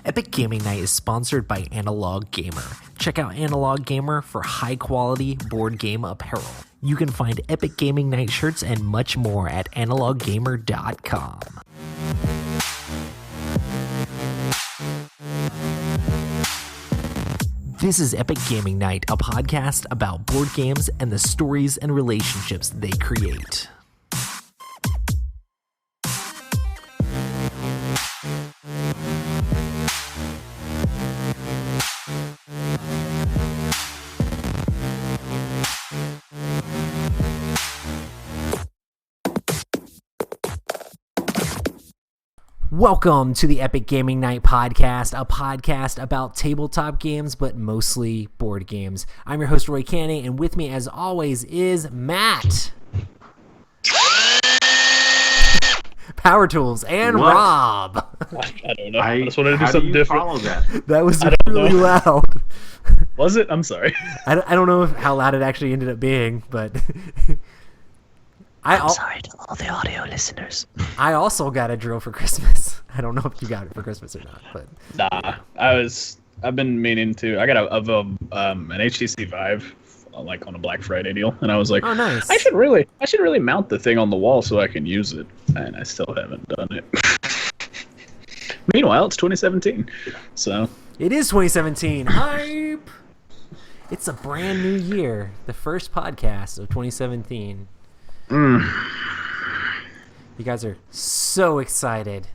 Epic Gaming Night is sponsored by Analog Gamer. Check out Analog Gamer for high-quality board game apparel. You can find Epic Gaming Night shirts and much more at analoggamer.com. This is Epic Gaming Night, a podcast about board games and the stories and relationships they create. Welcome to the Epic Gaming Night podcast, a podcast about tabletop games, but mostly board games. I'm your host, Roy Canny, and with me, as always, is Matt, Power Tools, and What? Rob. I don't know. I just wanted to do something different. Follow that? That was I don't really know. loud. Was it? I'm sorry. I don't know how loud it actually ended up being, but I'm sorry to all the audio listeners. I also got a drill for Christmas. I don't know if you got it for Christmas or not, but Nah, I've been meaning to. I got an HTC Vive, like on a Black Friday deal, and I was like, oh, nice. I should really mount the thing on the wall so I can use it, and I still haven't done it. Meanwhile, it's 2017, so It is 2017. Hype! It's a brand new year. The first podcast of 2017. You guys are so excited.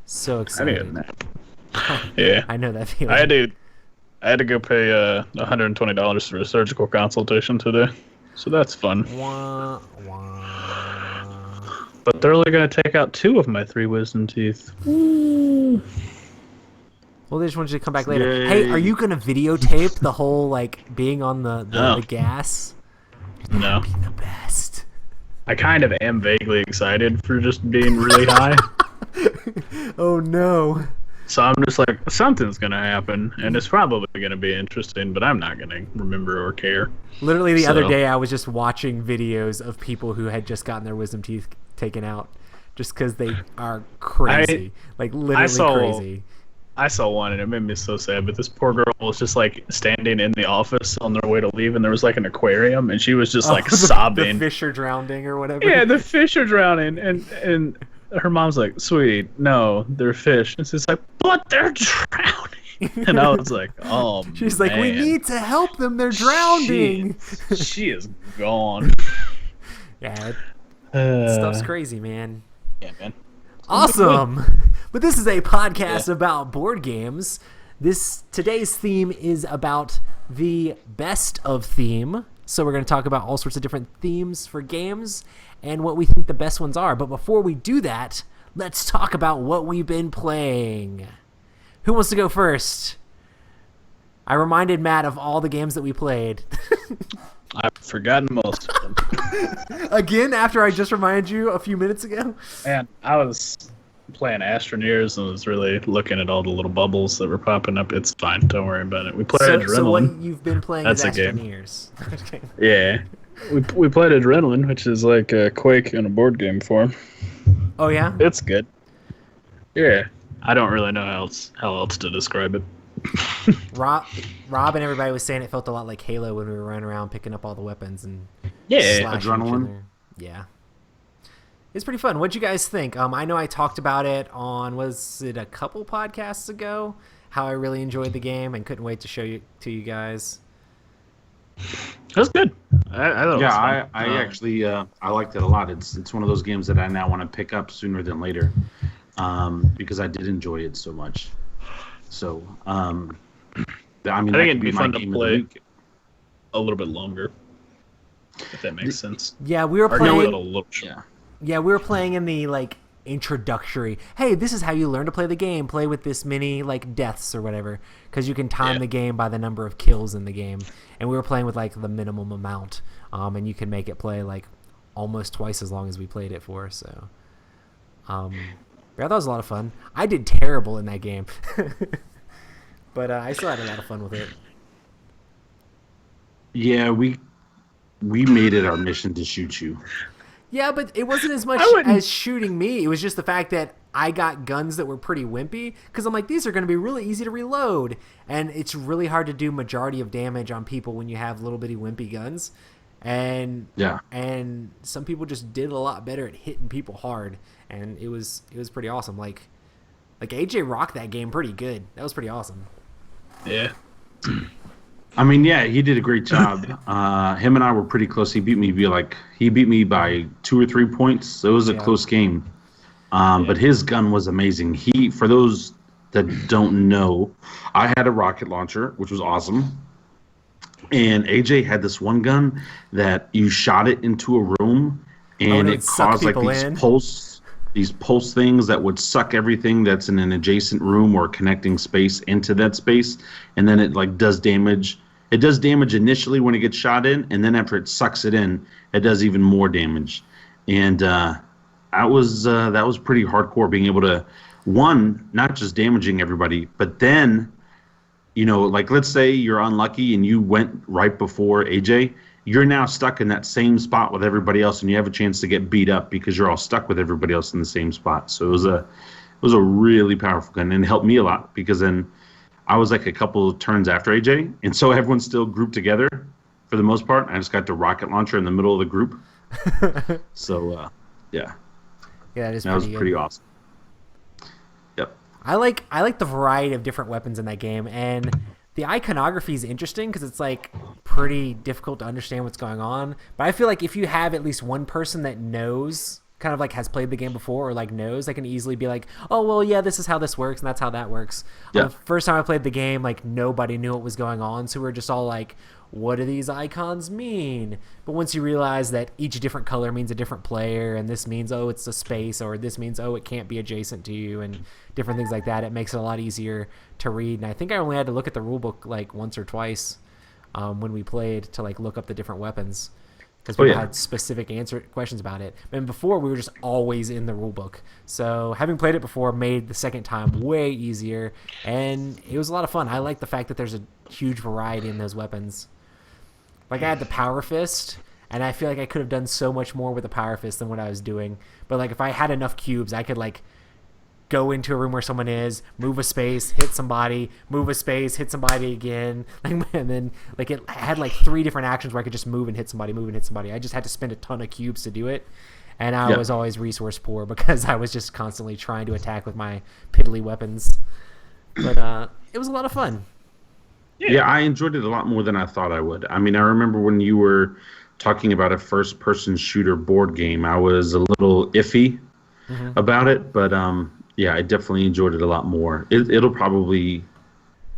So I excited. need a nap. Yeah, I know that feeling. I had to go pay $120 for a surgical consultation today, so that's fun. Wah, wah. But they're only going to take out 2 of my 3 wisdom teeth. Well, they just want you to come back later. Yay. Hey, are you going to videotape the whole, like, being on the No. gas? No. Be the best. I kind of am vaguely excited for just being really high. Oh, no. So I'm just like, something's going to happen, and it's probably going to be interesting, but I'm not going to remember or care. Literally the other So- day, I was just watching videos of people who had just gotten their wisdom teeth taken out just because they are crazy. Like, literally crazy. I saw one, and it made me so sad, but this poor girl was just, like, standing in the office on their way to leave, and there was, like, an aquarium, and she was just, like, Oh, sobbing. The fish are drowning or whatever. Yeah, the fish are drowning, and her mom's like, "Sweetie, no, they're fish." And she's like, "But they're drowning." And I was like, "Oh, She's like, we man. need to help them. They're drowning. She is gone." Yeah, Uh, stuff's crazy, man. Yeah, man. Awesome. But this is a podcast about board games. Today's theme is about the best of theme. So we're going to talk about all sorts of different themes for games and what we think the best ones are. But before we do that, let's talk about what we've been playing. Who wants to go first? I reminded Matt of all the games that we played. I've forgotten most of them. Again, after I just reminded you a few minutes ago? Man, I was playing Astroneers and was really looking at all the little bubbles that were popping up. It's fine. Don't worry about it. We played So what Adrenaline. you've been playing That's is a game. Astroneers. Okay. Yeah. We played Adrenaline, which is like a Quake in a board game form. Oh, yeah? It's good. Yeah. I don't really know how else to describe it. Rob and everybody was saying it felt a lot like Halo when we were running around picking up all the weapons and Yeah. slashing each Adrenaline. other. Yeah. It's pretty fun. What'd you guys think? I know I talked about it on, was it a couple podcasts ago? How I really enjoyed the game and couldn't wait to show you to you guys. It was good. I thought it was Yeah, fun. I actually I liked it a lot. It's one of those games that I now want to pick up sooner than later, because I did enjoy it so much. So I mean, I think that it'd could be my fun to game of the play week. a little bit longer, if that makes sense. Yeah, we were Or no, a playing. little short. Yeah. Yeah, we were playing in the like introductory. Hey, this is how you learn to play the game. Play with this many like deaths or whatever, because you can time Yeah. the game by the number of kills in the game. And we were playing with like the minimum amount, and you can make it play like almost twice as long as we played it for. So, yeah, that was a lot of fun. I did terrible in that game, but I still had a lot of fun with it. Yeah, we made it our mission to shoot you. Yeah, but it wasn't as much wouldn't- as shooting me. It was just the fact that I got guns that were pretty wimpy because I'm like, these are going to be really easy to reload, and it's really hard to do majority of damage on people when you have little bitty wimpy guns. And Yeah. and some people just did a lot better at hitting people hard, and it was pretty awesome. Like AJ rocked that game pretty good. That was pretty awesome. Yeah. I mean, yeah, he did a great job. Him and I were pretty close. He beat me by 2 or 3 points. So it was a Yeah. close game. But his gun was amazing. For those that don't know, I had a rocket launcher, which was awesome. And AJ had this one gun that you shot it into a room, and and it it would suck caused like people these in? pulse things that would suck everything that's in an adjacent room or connecting space into that space, and then it like does damage. It does damage initially when it gets shot in, and then after it sucks it in, it does even more damage. And that was pretty hardcore, being able to, one, not just damaging everybody, but then, you know, like let's say you're unlucky and you went right before AJ, you're now stuck in that same spot with everybody else, and you have a chance to get beat up because you're all stuck with everybody else in the same spot. So it was a really powerful gun, and it helped me a lot because then I was like a couple of turns after AJ, and so everyone's still grouped together for the most part. I just got the rocket launcher in the middle of the group. So yeah, Yeah, that is that was pretty good. pretty awesome. Yep. I like the variety of different weapons in that game, and the iconography is interesting because it's like pretty difficult to understand what's going on. But I feel like if you have at least one person that knows, kind of like has played the game before or like knows, they can easily be like, oh well, yeah, this is how this works and that's how that works. Yeah. The first time I played the game, like nobody knew what was going on, so we were just all like, what do these icons mean? But once you realize that each different color means a different player, and this means, oh, it's a space, or this means, oh, it can't be adjacent to you, and different things like that, it makes it a lot easier to read. And I think I only had to look at the rule book like once or twice when we played to like look up the different weapons, because people had specific questions about it. And before, we were just always in the rule book. So having played it before made the second time way easier, and it was a lot of fun. I like the fact that there's a huge variety in those weapons. Like, I had the Power Fist, and I feel like I could have done so much more with the Power Fist than what I was doing. But, like, if I had enough cubes, I could, like, go into a room where someone is, move a space, hit somebody, move a space, hit somebody again. And then, like, it had, like, 3 different actions where I could just move and hit somebody, move and hit somebody. I just had to spend a ton of cubes to do it. And I was always resource poor because I was just constantly trying to attack with my piddly weapons. But it was a lot of fun. Yeah, I enjoyed it a lot more than I thought I would. I mean, I remember when you were talking about a first-person shooter board game, I was a little iffy about it, but yeah, I definitely enjoyed it a lot more. It'll probably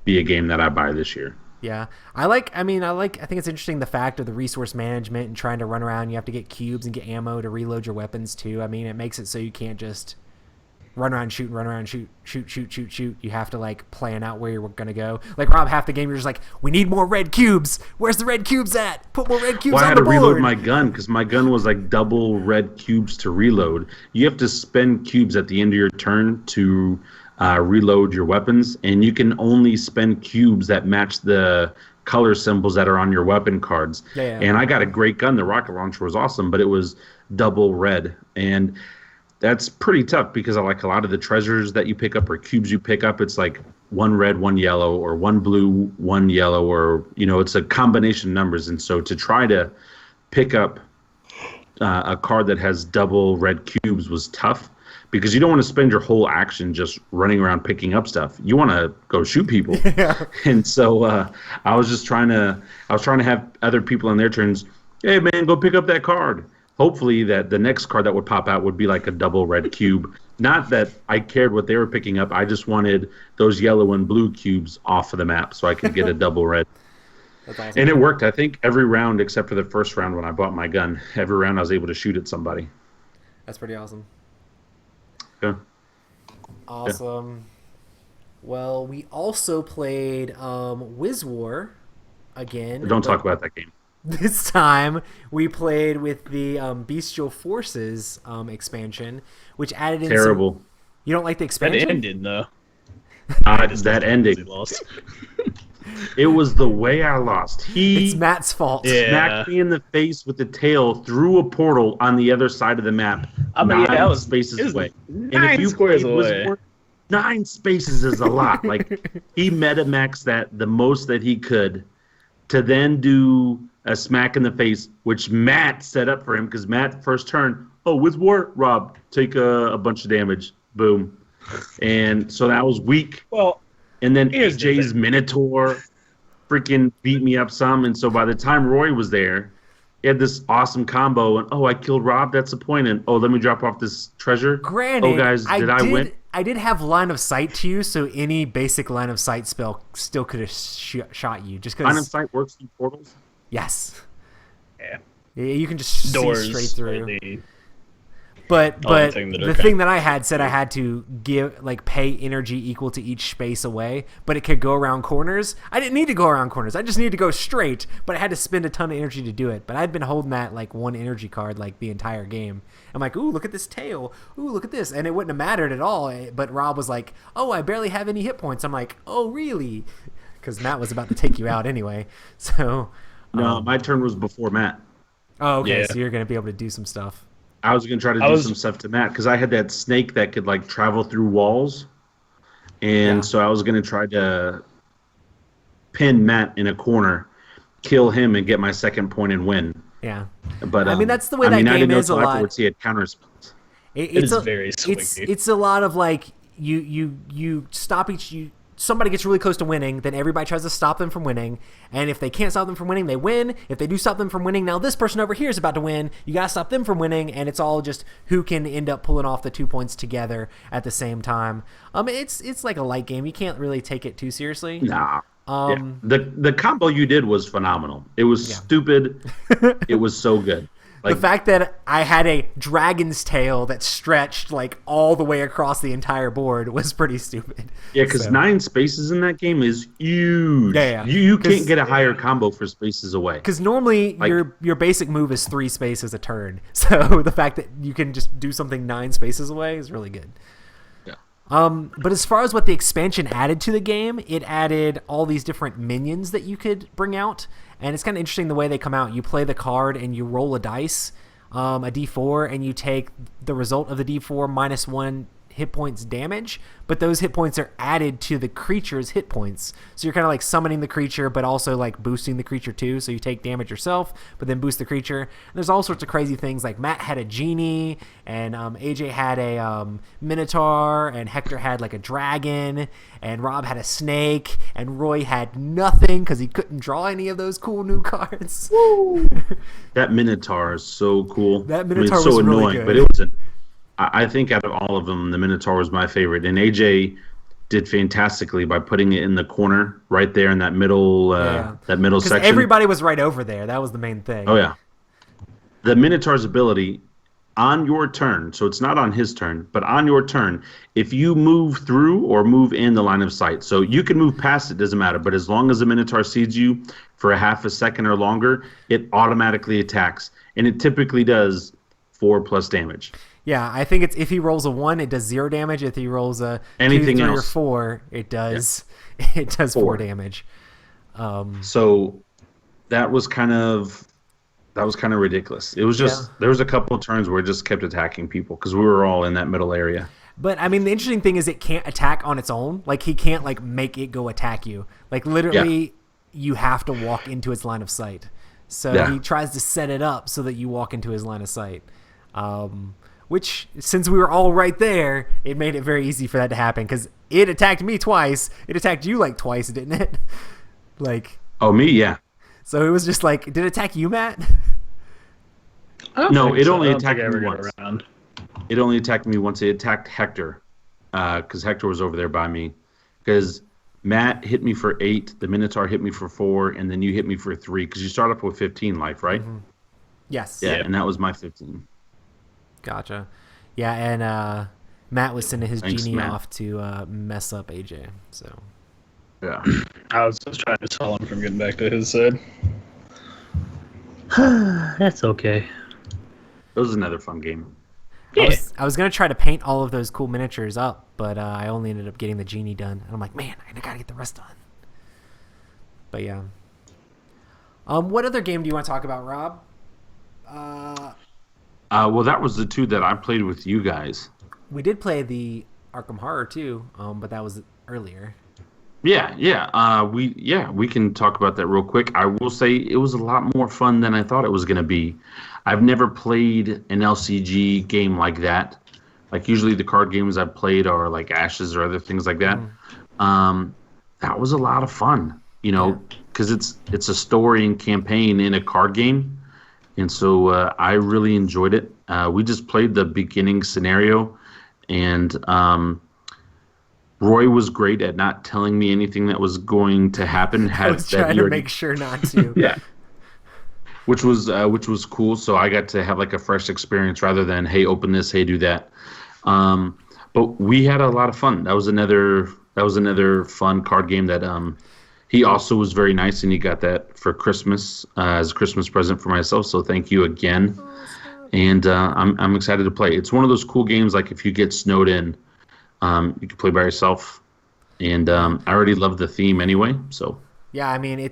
be a game that I buy this year. Yeah, I think it's interesting the fact of the resource management and trying to run around. You have to get cubes and get ammo to reload your weapons too. I mean, it makes it so you can't just run around, shoot. You have to like plan out where you're gonna go. Like Rob, half the game you're just like, we need more red cubes. Where's the red cubes at? Put more red cubes Well, I on had the to board. reload my gun because my gun was like double red cubes to reload. You have to spend cubes at the end of your turn to reload your weapons, and you can only spend cubes that match the color symbols that are on your weapon cards. Yeah. And I got a great gun. The rocket launcher was awesome, but it was double red. And that's pretty tough because I like a lot of the treasures that you pick up or cubes you pick up. It's like 1 red, 1 yellow, or 1 blue, 1 yellow, or, you know, it's a combination of numbers. And so to try to pick up a card that has double red cubes was tough because you don't want to spend your whole action just running around picking up stuff. You want to go shoot people. And so I was trying to have other people on their turns, hey, man, go pick up that card. Hopefully that the next card that would pop out would be like a double red cube. Not that I cared what they were picking up. I just wanted those yellow and blue cubes off of the map so I could get a double red. That's awesome. And it worked. I think every round except for the first round when I bought my gun, every round I was able to shoot at somebody. That's pretty awesome. Yeah. Awesome. Well, we also played Wiz War again. Don't talk about that game. This time we played with the Bestial Forces expansion, which added in Terrible. You don't like the That expansion? ended though. That ending. Lost. It was the way I lost. He It's Matt's fault. Yeah. smacked me in the face with the tail through a portal on the other side of the map. I mean, nine that was spaces away. And 9 squares played away. Wizard, 9 spaces is a lot. Like he metamaxed that the most that he could to then do a smack in the face, which Matt set up for him because Matt first turn. Oh, with war, Rob, take a bunch of damage. Boom. And so that was weak. Well, And then Here's the AJ's thing. Minotaur freaking beat me up some. And so by the time Roy was there, he had this awesome combo. And, oh, I killed Rob. That's the point. And, oh, let me drop off this treasure. Granted, oh, guys, did I win? I did have line of sight to you, so any basic line of sight spell still could have shot you. Just Line of because, sight works through portals. yes, yeah. you can just Doors see straight through. are the But only thing that are the kind thing that I had said I had to pay energy equal to each space away, but it could go around corners. I didn't need to go around corners. I just needed to go straight, but I had to spend a ton of energy to do it. But I'd been holding that like one energy card like the entire game. I'm like, ooh, look at this tail. Ooh, look at this. And it wouldn't have mattered at all. But Rob was like, oh, I barely have any hit points. I'm like, oh, really? Because Matt was about to take you out anyway. So, No, my turn was before Matt. oh, okay. Yeah. So you're going to be able to do some stuff. I was going to try to do some stuff to Matt because I had that snake that could like travel through walls. And Yeah. so I was going to try to pin Matt in a corner, kill him, and get my second point and win. Yeah. But I mean, that's the way I that mean, I game didn't know is a till lot. afterwards he had counter spells. is very swingy. It's a lot of like you stop somebody gets really close to winning, then everybody tries to stop them from winning, and if they can't stop them from winning, they win. If they do stop them from winning, now this person over here is about to win. You gotta stop them from winning, and it's all just who can end up pulling off the 2 points together at the same time. It's like a light game. You can't really take it too seriously. Nah. Yeah. The combo you did was phenomenal. It was stupid. It was so good. Like, The fact that I had a dragon's tail that stretched like all the way across the entire board was pretty stupid. yeah, because So- 9 spaces in that game is huge. Yeah. You 'Cause- can't get a higher combo for spaces away. Because normally Like- your basic move is 3 spaces a turn, so the fact that you can just do something 9 spaces away is really good. Yeah. But as far as what the expansion added to the game, it added all these different minions that you could bring out, and it's kind of interesting the way they come out. You play the card and you roll a dice, a D4, and you take the result of the D4 minus 1 hit points damage, but those hit points are added to the creature's hit points. So you're kind of like summoning the creature, but also like boosting the creature too. So you take damage yourself, but then boost the creature. And there's all sorts of crazy things like Matt had a genie, and AJ had a minotaur, and Hector had like a dragon, and Rob had a snake, and Roy had nothing because he couldn't draw any of those cool new cards. That Minotaur is so cool. That I mean, Minotaur it's so was really annoying, good. but it was I think out of all of them, the Minotaur was my favorite. And AJ did fantastically by putting it in the corner right there in that middle Yeah. section. Because everybody was right over there. That was the main thing. Oh yeah. The Minotaur's ability on your turn, so it's not on his turn, but on your turn, if you move through or move in the line of sight, so you can move past it, doesn't matter, but as long as the Minotaur sees you for a half a second or longer, it automatically attacks. And it typically does 4+ damage. Yeah, I think it's if he rolls a 1, it does 0 damage. If he rolls a Anything 2, 3, or else. 4, it does 4 4. damage. So that was kind of ridiculous. It was just there was a couple of turns where it just kept attacking people because we were all in that middle area. But I mean, the interesting thing is it can't attack on its own. Like he can't like make it go attack you. Like literally, you have to walk into its line of sight. So he tries to set it up so that you walk into his line of sight. Which, since we were all right there, it made it very easy for that to happen because it attacked me twice. It attacked you like twice, didn't it? Like, Oh, me, yeah. so it was just like, did it attack you, Matt? I don't No, think it so. only I don't think attacked I ever me got once. around. It only attacked me once. It attacked Hector because Hector was over there by me. Because Matt hit me for 8, the Minotaur hit me for 4, and then you hit me for 3 because you start up with 15 life, right? Yes. Yeah, and that was my 15. Gotcha. Yeah, and Matt was sending his Thanks, genie Matt. off to mess up AJ. So Yeah. I was just trying to stall him from getting back to his side. That's okay. It was another fun game. I was gonna try to paint all of those cool miniatures up, but I only ended up getting the genie done. And I'm like, man, I gotta get the rest done. But yeah. What other game do you want to talk about, Rob? Well, that was the two that I played with you guys. We did play the Arkham Horror too, but that was earlier. Yeah. We can talk about that real quick. I will say it was a lot more fun than I thought it was going to be. I've never played an LCG game like that. Like usually the card games I've played are like Ashes or other things like that. That was a lot of fun, because it's a story and campaign in a card game. And so I really enjoyed it. We just played the beginning scenario, and Roy was great at not telling me anything that was going to happen. I was trying to make sure not to. Yeah. Which was cool. So I got to have like a fresh experience rather than, hey, open this, hey, do that. But we had a lot of fun. That was another fun card game that he also was very nice, and he got that for Christmas as a Christmas present for myself. So thank you again. And I'm excited to play. It's one of those cool games. Like if you get snowed in, you can play by yourself. And I already love the theme anyway. So yeah, I mean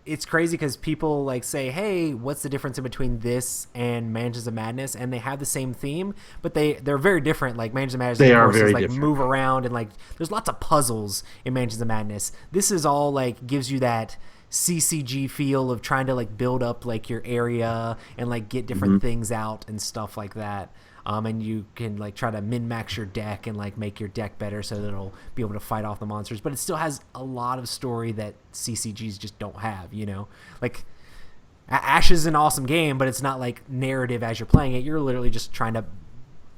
it's crazy because people like say, hey, what's the difference in between this and Mansions of Madness? And they have the same theme, but they're very different. Like Mansions of Madness, they are very like different. Move around, and like there's lots of puzzles in Mansions of Madness. This is all like gives you that CCG feel of trying to like build up like your area and like get different things out and stuff like that. And you can like try to min-max your deck and like make your deck better so that it'll be able to fight off the monsters. But it still has a lot of story that CCGs just don't have, Like Ashes is an awesome game, but it's not like narrative as you're playing it. You're literally just trying to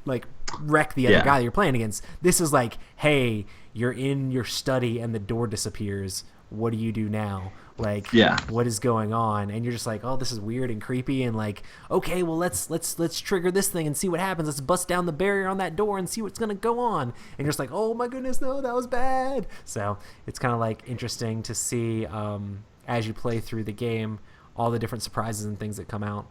like wreck the other guy that you're playing against. This is like, hey, you're in your study and the door disappears. What do you do now? Like, what is going on? And you're just like, oh, this is weird and creepy, and like, okay, well, let's trigger this thing and see what happens. Let's bust down the barrier on that door and see what's gonna go on. And you're just like, oh my goodness, no, that was bad. So it's kind of like interesting to see as you play through the game all the different surprises and things that come out.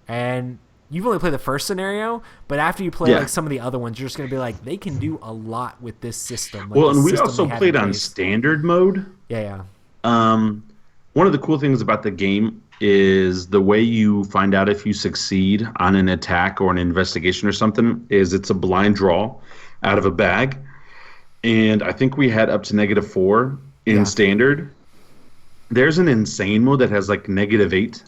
And you've only played the first scenario, but after you play like some of the other ones, you're just gonna be like, they can do a lot with this system. Like, well, and we also played on standard mode. Yeah. One of the cool things about the game is the way you find out if you succeed on an attack or an investigation or something is it's a blind draw out of a bag. And I think we had up to -4 in standard. There's an insane mode that has like -8.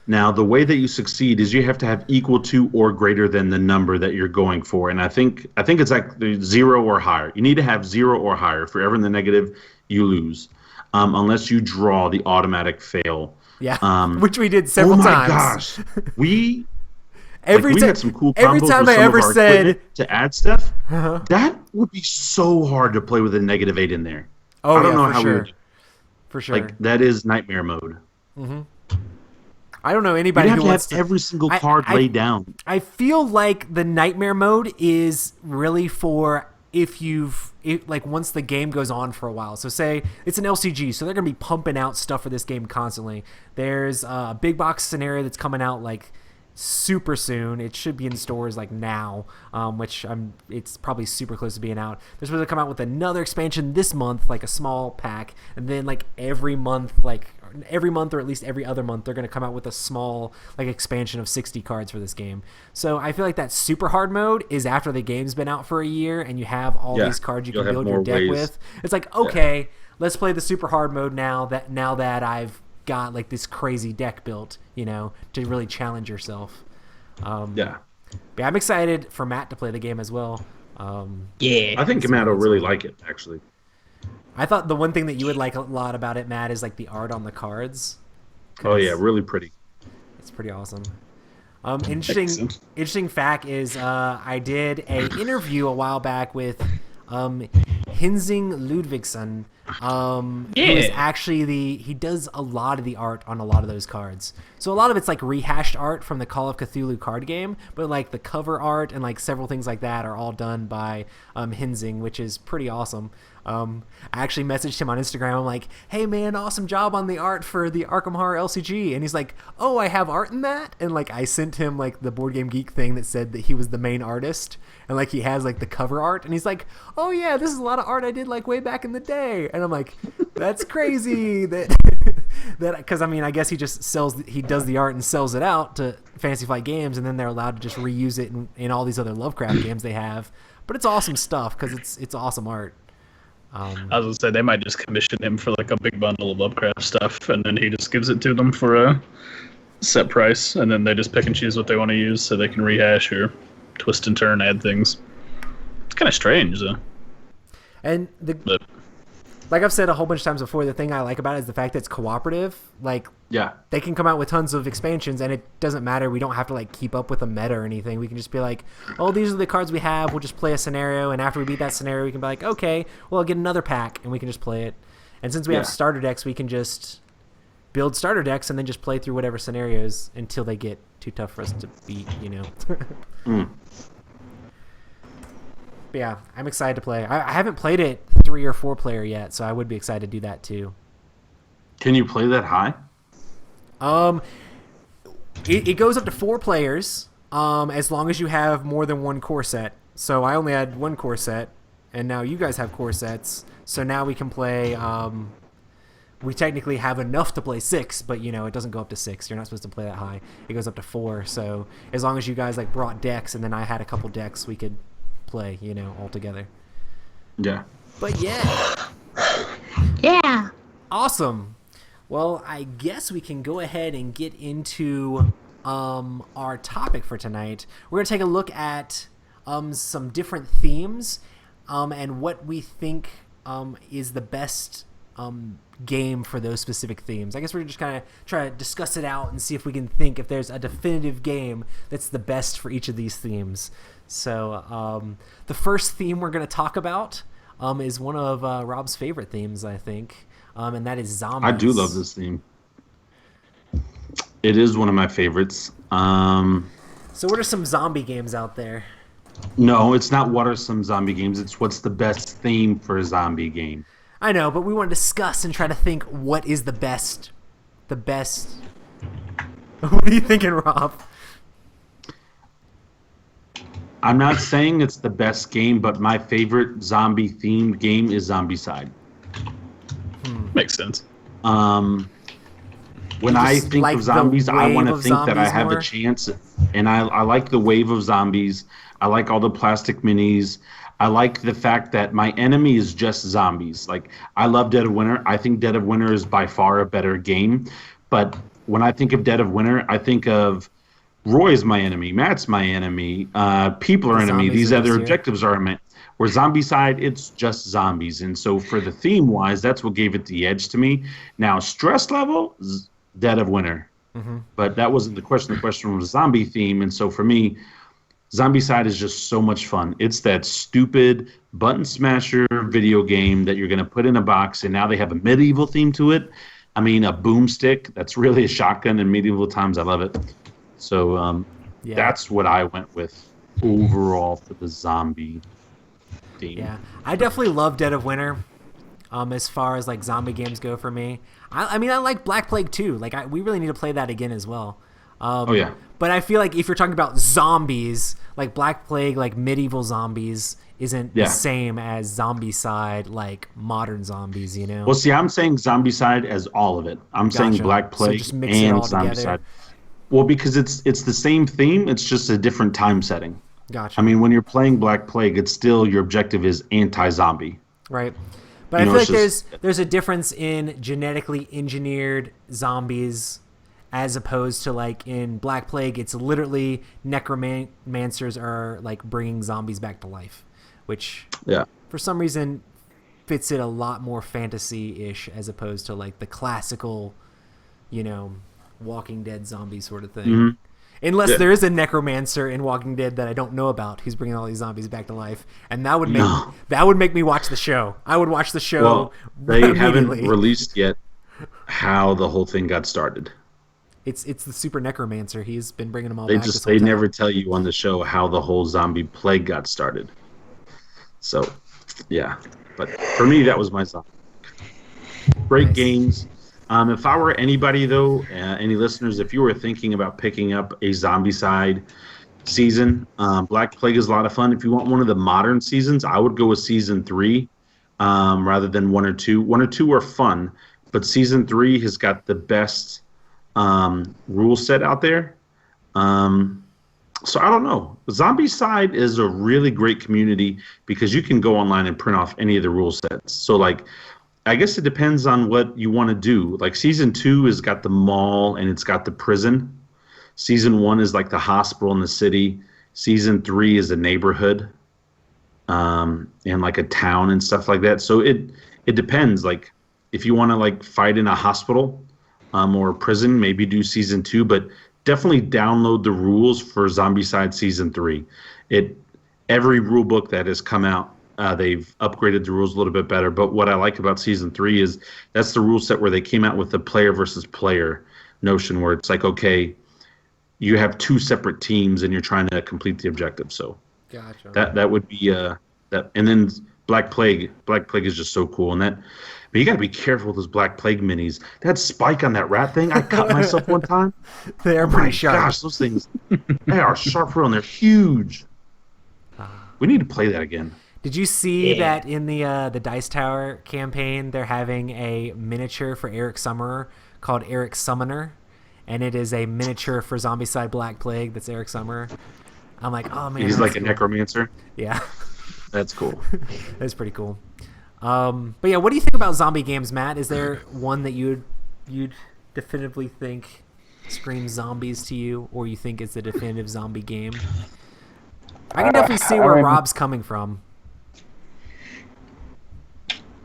Now, the way that you succeed is you have to have equal to or greater than the number that you're going for. And I think it's like 0 or higher. You need to have 0 or higher. If you're ever in the negative, you lose. Unless you draw the automatic fail. Yeah, which we did several times. Oh my gosh. We had some cool combos every time with I some ever of our said equipment to add stuff. That would be so hard to play with a -8 in there. Oh, I don't know for how sure. we would. For sure. Like, that is nightmare mode. I don't know anybody You'd have who to wants have every single card laid down. I feel like the nightmare mode is really for like once the game goes on for a while. So say it's an LCG, so they're going to be pumping out stuff for this game constantly. There's a big box scenario that's coming out like super soon. It should be in stores like now, it's probably super close to being out. They're supposed to come out with another expansion this month, like a small pack, and then like every month or at least every other month they're going to come out with a small like expansion of 60 cards for this game. So I feel like that super hard mode is after the game's been out for a year and you have all these cards you can build your deck with. It's like, okay, let's play the super hard mode now that I've got like this crazy deck built, to really challenge yourself. But I'm excited for Matt to play the game as well. I think Matt will really like it, actually. I thought the one thing that you would like a lot about it, Matt, is like the art on the cards. Oh yeah, really pretty. It's pretty awesome. Interesting fact is I did an interview a while back with Hensing Ludvigsson. Who is actually he does a lot of the art on a lot of those cards. So a lot of it's like rehashed art from the Call of Cthulhu card game, but like the cover art and like several things like that are all done by Hensing, which is pretty awesome. I actually messaged him on Instagram. I'm like, hey man, awesome job on the art for the Arkham Horror LCG. And he's like, oh, I have art in that? And like I sent him like the Board Game Geek thing that said that he was the main artist. And like he has like the cover art. And he's like, oh yeah, this is a lot of art I did like way back in the day. And And I'm like, that's crazy. That because I mean, I guess he just he does the art and sells it out to Fantasy Flight Games, and then they're allowed to just reuse it in all these other Lovecraft games they have. But it's awesome stuff because it's awesome art. I was gonna say they might just commission him for like a big bundle of Lovecraft stuff, and then he just gives it to them for a set price, and then they just pick and choose what they want to use, so they can rehash or twist and turn, add things. It's kind of strange, though. And like I've said a whole bunch of times before, the thing I like about it is the fact that it's cooperative. Like, Yeah. they can come out with tons of expansions, and it doesn't matter. We don't have to like keep up with a meta or anything. We can just be like, oh, these are the cards we have. We'll just play a scenario, and after we beat that scenario, we can be like, okay, well, I'll get another pack, and we can just play it. And since we have starter decks, we can just build starter decks and then just play through whatever scenarios until they get too tough for us to beat, you know. But yeah, I'm excited to play. I haven't played it 3 or 4 player yet, so I would be excited to do that too. Can you play that high? It goes up to 4 players, as long as you have more than 1 core set. So I only had 1 core set, and now you guys have core sets. So now we can play. We technically have enough to play 6, but you know it doesn't go up to 6. You're not supposed to play that high. It goes up to 4. So as long as you guys like brought decks, and then I had a couple decks, we could play, you know, all together. Yeah. But yeah. Yeah. Awesome. Well, I guess we can go ahead and get into our topic for tonight. We're going to take a look at some different themes and what we think is the best game for those specific themes. I guess we're just kind of try to discuss it out and see if we can think if there's a definitive game that's the best for each of these themes. So the first theme we're going to talk about is one of Rob's favorite themes, I think. And that is zombies. I do love this theme. It is one of my favorites. So what are some zombie games out there? No, it's not what are some zombie games. It's what's the best theme for a zombie game. I know, but we want to discuss and try to think what is the best. The best. What are you thinking, Rob? I'm not saying it's the best game, but my favorite zombie-themed game is Zombicide. Makes sense. When I think like of zombies, the I want to wave of think that I zombies have more? a chance. And I like the wave of zombies. I like all the plastic minis. I like the fact that my enemy is just zombies. Like, I love Dead of Winter. I think Dead of Winter is by far a better game. But when I think of Dead of Winter, I think of Roy is my enemy. Matt's my enemy. People are The enemy. zombies These are other just here. objectives are enemy. Where Zombicide, it's just zombies. And so for the theme-wise, that's what gave it the edge to me. Now, stress level, Dead of Winter. But that wasn't the question. The question was zombie theme. And so for me, Zombicide is just so much fun. It's that stupid button smasher video game that you're going to put in a box, and now they have a medieval theme to it. I mean, a boomstick. That's really a shotgun in medieval times. I love it. So Yeah. that's what I went with overall for the zombie theme. Yeah, I definitely love Dead of Winter. As far as like zombie games go for me, I mean I like Black Plague too. Like we really need to play that again as well. Oh yeah. But I feel like if you're talking about zombies, like Black Plague, like medieval zombies, isn't Yeah. the same as Zombicide, like modern zombies. You know? Well, see, I'm saying Zombicide as all of it. I'm saying Gotcha. Black So Plague just mix it and all together. Zombicide. Well, because it's the same theme. It's just a different time setting. Gotcha. I mean, when you're playing Black Plague, it's still your objective is anti-zombie. Right. But You I know, feel like it's just- there's a difference in genetically engineered zombies as opposed to like in Black Plague, it's literally necromancers are like bringing zombies back to life, which Yeah. for some reason fits it a lot more fantasy-ish as opposed to like the classical, you know, Walking Dead zombie sort of thing. Mm-hmm. Unless Yeah. there is a necromancer in Walking Dead that I don't know about who's bringing all these zombies back to life, and that would make me watch the show. I would watch the show. Well, they haven't immediately. released yet how the whole thing got started. It's the super necromancer. He's been bringing them all back. They never tell you on the show how the whole zombie plague got started. So, yeah. But for me, that was my zombie. Great Nice. games. If I were anybody, though, any listeners, if you were thinking about picking up a Zombicide season, Black Plague is a lot of fun. If you want one of the modern seasons, I would go with Season 3, rather than 1 or 2. 1 or 2 are fun, but season 3 has got the best rule set out there. So I don't know. Zombicide is a really great community because you can go online and print off any of the rule sets. So like, I guess it depends on what you want to do. Like season 2 has got the mall and it's got the prison. Season 1 is like the hospital in the city. Season 3 is a neighborhood, and like a town and stuff like that. So it depends. Like if you want to like fight in a hospital, or a prison, maybe do season 2. But definitely download the rules for Zombicide season 3. Every rule book that has come out, they've upgraded the rules a little bit better. But what I like about season 3 is that's the rule set where they came out with the player versus player notion, where it's like, okay, you have 2 separate teams and you're trying to complete the objective. So Gotcha. that would be that. And then Black Plague is just so cool. And that, but you got to be careful with those Black Plague minis. That spike on that rat thing, I cut myself one time. They are Oh my pretty sharp. gosh, those things, they are sharp real and they're huge. We need to play that again. Did you see that in the Dice Tower campaign, they're having a miniature for Eric Summerer called Eric Summoner, and it is a miniature for Zombicide Black Plague that's Eric Summerer. I'm like, oh man, He's like a cool. necromancer. Yeah, That's cool. that's pretty cool. But yeah, what do you think about zombie games, Matt? Is there one that you'd definitively think screams zombies to you, or you think it's a definitive zombie game? I can definitely see where Rob's coming from.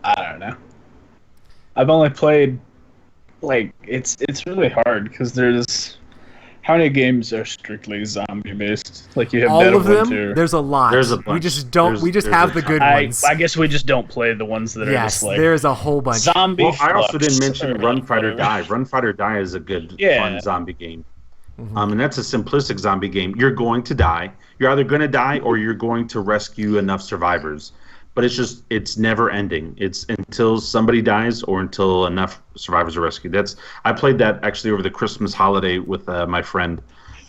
I don't know. I've only played like it's really hard because there's how many games are strictly zombie based? Like you have All Dead of of them. Winter. There's a lot. There's a We bunch. just don't. There's- we just there's have a the ton. good I ones. guess we just don't play the ones that are Yes, just like there's a whole bunch. zombie. Well, I also Flux didn't mention or Run Fighter whatever. Die. Run Fighter Die is a good, Yeah. fun zombie game. Mm-hmm. And that's a simplistic zombie game. You're going to die. You're either going to die or you're going to rescue enough survivors. But it's never ending. It's until somebody dies or until enough survivors are rescued. I played that actually over the Christmas holiday with my friend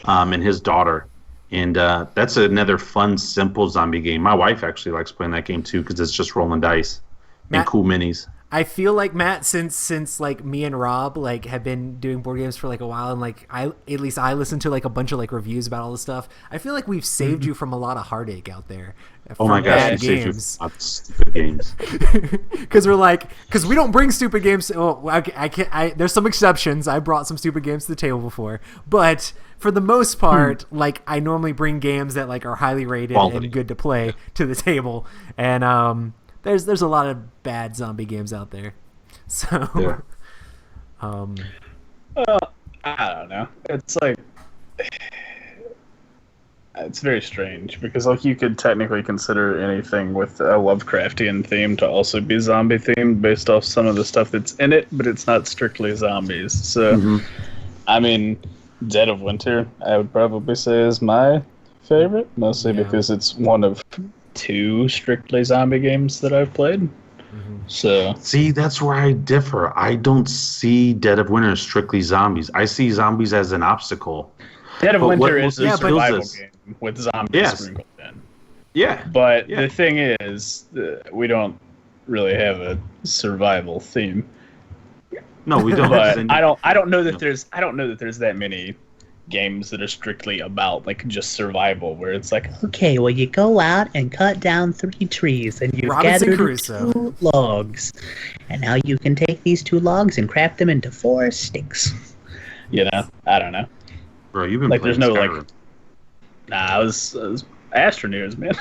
and his daughter. And that's another fun, simple zombie game. My wife actually likes playing that game too because it's just rolling dice Matt- and cool minis. I feel like, Matt, since like me and Rob like have been doing board games for like a while, and like I listen to like a bunch of like reviews about all this stuff. I feel like we've saved you from a lot of heartache out there. Oh my from gosh, bad you saved you games. from stupid games. Because we don't bring stupid games. Oh, I can't. There's some exceptions. I brought some stupid games to the table before, but for the most part, like I normally bring games that like are highly rated Quality. and good to play to the table, and there's a lot of bad zombie games out there. So, Yeah. I don't know. It's like it's very strange because like you could technically consider anything with a Lovecraftian theme to also be zombie themed based off some of the stuff that's in it, but it's not strictly zombies. So, I mean, Dead of Winter, I would probably say is my favorite, mostly Yeah. because it's one of 2 strictly zombie games that I've played. So See, that's where I differ. I don't see Dead of Winter as strictly zombies. I see zombies as an obstacle. Dead of But what- Winter what is a kills survival us- game with zombies Yes. sprinkled in. Yeah. But Yeah. the thing is, we don't really have a survival theme. No, we don't. But Then- I don't know that No. there's that many games that are strictly about like just survival, where it's like Okay, well, you go out and cut down 3 trees, and you've Robinson gathered Crusoe. 2 logs. And now you can take these 2 logs and craft them into 4 sticks. I don't know. Bro, you've been Like, playing there's no, Skyrim. like- Nah, I was Astroneers, man.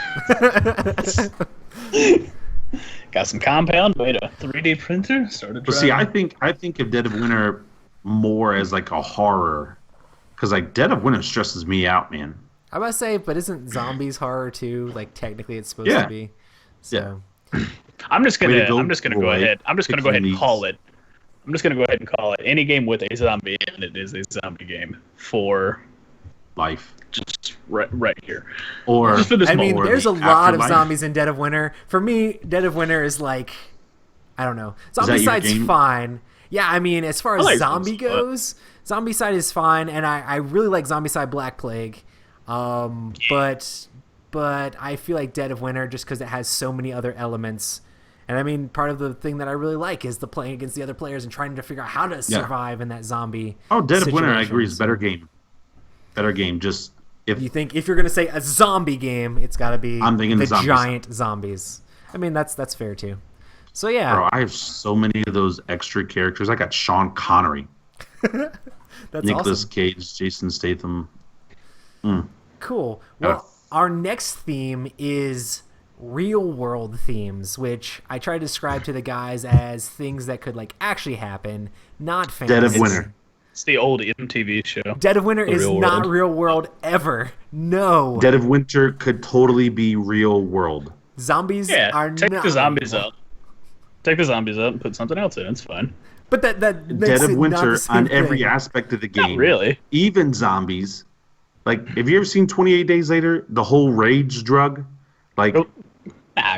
Got some compound, made a 3D printer, started. But see, drawing. I think of Dead of Winter more as like a horror, because like Dead of Winter stresses me out, man. I must say, but isn't zombies horror too? Like technically, it's supposed Yeah. to be. So I'm just Way gonna to go, go boy. ahead. I'm just gonna go ahead and Picking call these. it. I'm just gonna go ahead and call it. Any game with a zombie in it is a zombie game for Life. just right here. Or Just for this I mean, Or there's a the lot of Afterlife. zombies in Dead of Winter. For me, Dead of Winter is like, I don't know. that your Zombicide's game? fine. Yeah, I mean, as far I as like zombie Zombicide. goes, Zombicide is fine, and I really like Zombicide Black Plague. But I feel like Dead of Winter, just because it has so many other elements And I mean, part of the thing that I really like is the playing against the other players and trying to figure out how to survive in that zombie. Oh, Dead of Winter, I agree, is situation. better game. Better game. Just if You think if you're gonna say a zombie game, it's got to be I'm thinking the zombies. giant zombies. I mean, that's fair too. So yeah, bro, I have so many of those extra characters. I got Sean Connery, that's Nicolas awesome. Cage, Jason Statham. Cool. Well, our next theme is real world themes, which I try to describe to the guys as things that could like actually happen, not fantasy. Dead of Winter. It's the old MTV show. Dead of Winter The is real not world. real world ever. No. Dead of Winter could totally be real world. Zombies Yeah, are take not the zombies real. out. Take the zombies out and put something else in. It's fine. But that makes Dead of it not Winter the same on every thing. aspect of the game. Not really. Even zombies. Like, have you ever seen 28 Days Later? The whole rage drug? Like, Go-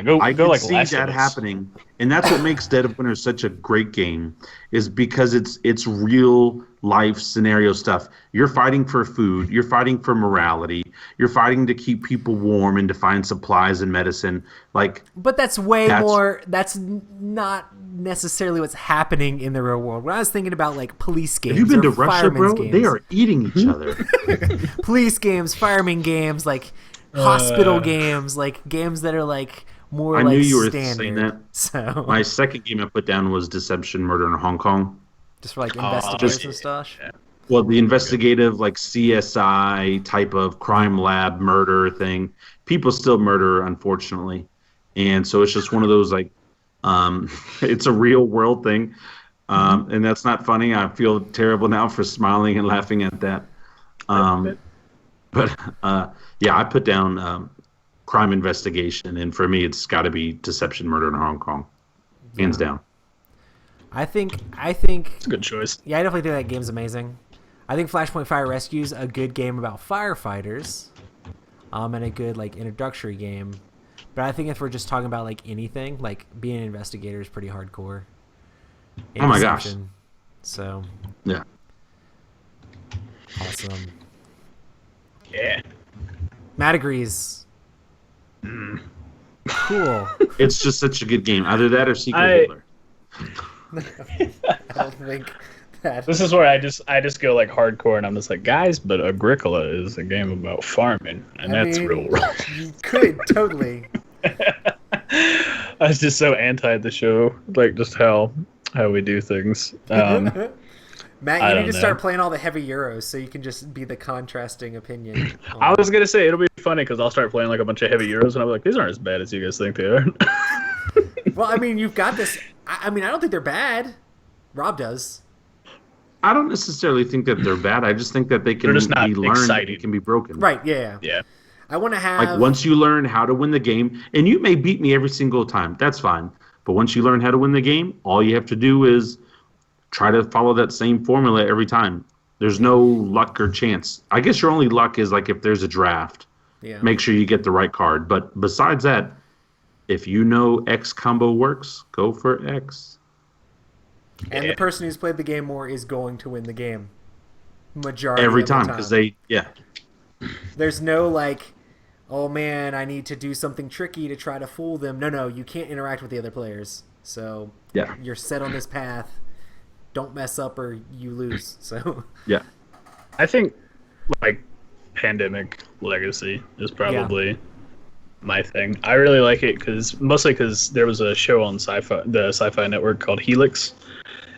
Go I go can like see Last that of Us. happening, and that's what makes Dead of Winter such a great game, is because it's real life scenario stuff. You're fighting for food, you're fighting for morality, you're fighting to keep people warm and to find supplies and medicine. Like, But that's way That's- more. That's not necessarily what's happening in the real world. When I was thinking about like police games, have you been or to Russia, firemen's bro? games, They are eating each other. police games, fireman games, like hospital games, like games that are like more I like knew you were standard. saying that. So My second game I put down was Deception, Murder in Hong Kong. just for like investigators just- and stuff. Well, the investigative, like CSI type of crime lab murder thing. People still murder, unfortunately, and so it's just one of those like, it's a real world thing, and that's not funny. I feel terrible now for smiling and laughing at that. But yeah, I put down crime investigation, and for me, it's got to be Deception, Murder in Hong Kong, hands down. I think It's a good choice. yeah, I definitely think that game's amazing. I think Flashpoint Fire Rescue's a good game about firefighters, and a good like introductory game. But I think if we're just talking about like anything, like being an investigator is pretty hardcore. Oh my gosh. Deception. So Yeah. awesome. Yeah. Matt agrees. Cool. It's just such a good game. Either that or Secret I- Hitler. I don't think that. This is where I just go like hardcore, and I'm just like, guys, but Agricola is a game about farming, and I that's mean, real world. You could totally. I was just so anti the show, like just how we do things. Matt, I you need don't to know. start playing all the heavy Euros so you can just be the contrasting opinion. I was gonna say it'll be funny because I'll start playing like a bunch of heavy Euros, and I'll be like, these aren't as bad as you guys think they are. Well, I mean, you've got this. I mean, I don't think they're bad. Rob does. I don't necessarily think that they're bad. I just think that they can They're just not be learned exciting. and can be broken. Right, yeah. Yeah. I want to have. Like once you learn how to win the game, and you may beat me every single time, that's fine. But once you learn how to win the game, all you have to do is try to follow that same formula every time. There's no luck or chance. I guess your only luck is like if there's a draft, yeah. make sure you get the right card. But besides that, if you know X combo works, go for X. And the person who's played the game more is going to win the game. Majority Every of the time, because yeah. There's no like, oh man, I need to do something tricky to try to fool them. No, you can't interact with the other players. So Yeah. you're set on this path. Don't mess up or you lose. So Yeah. I think like Pandemic Legacy is probably my thing. I really like it mostly because there was a show on the Sci-Fi Network called Helix,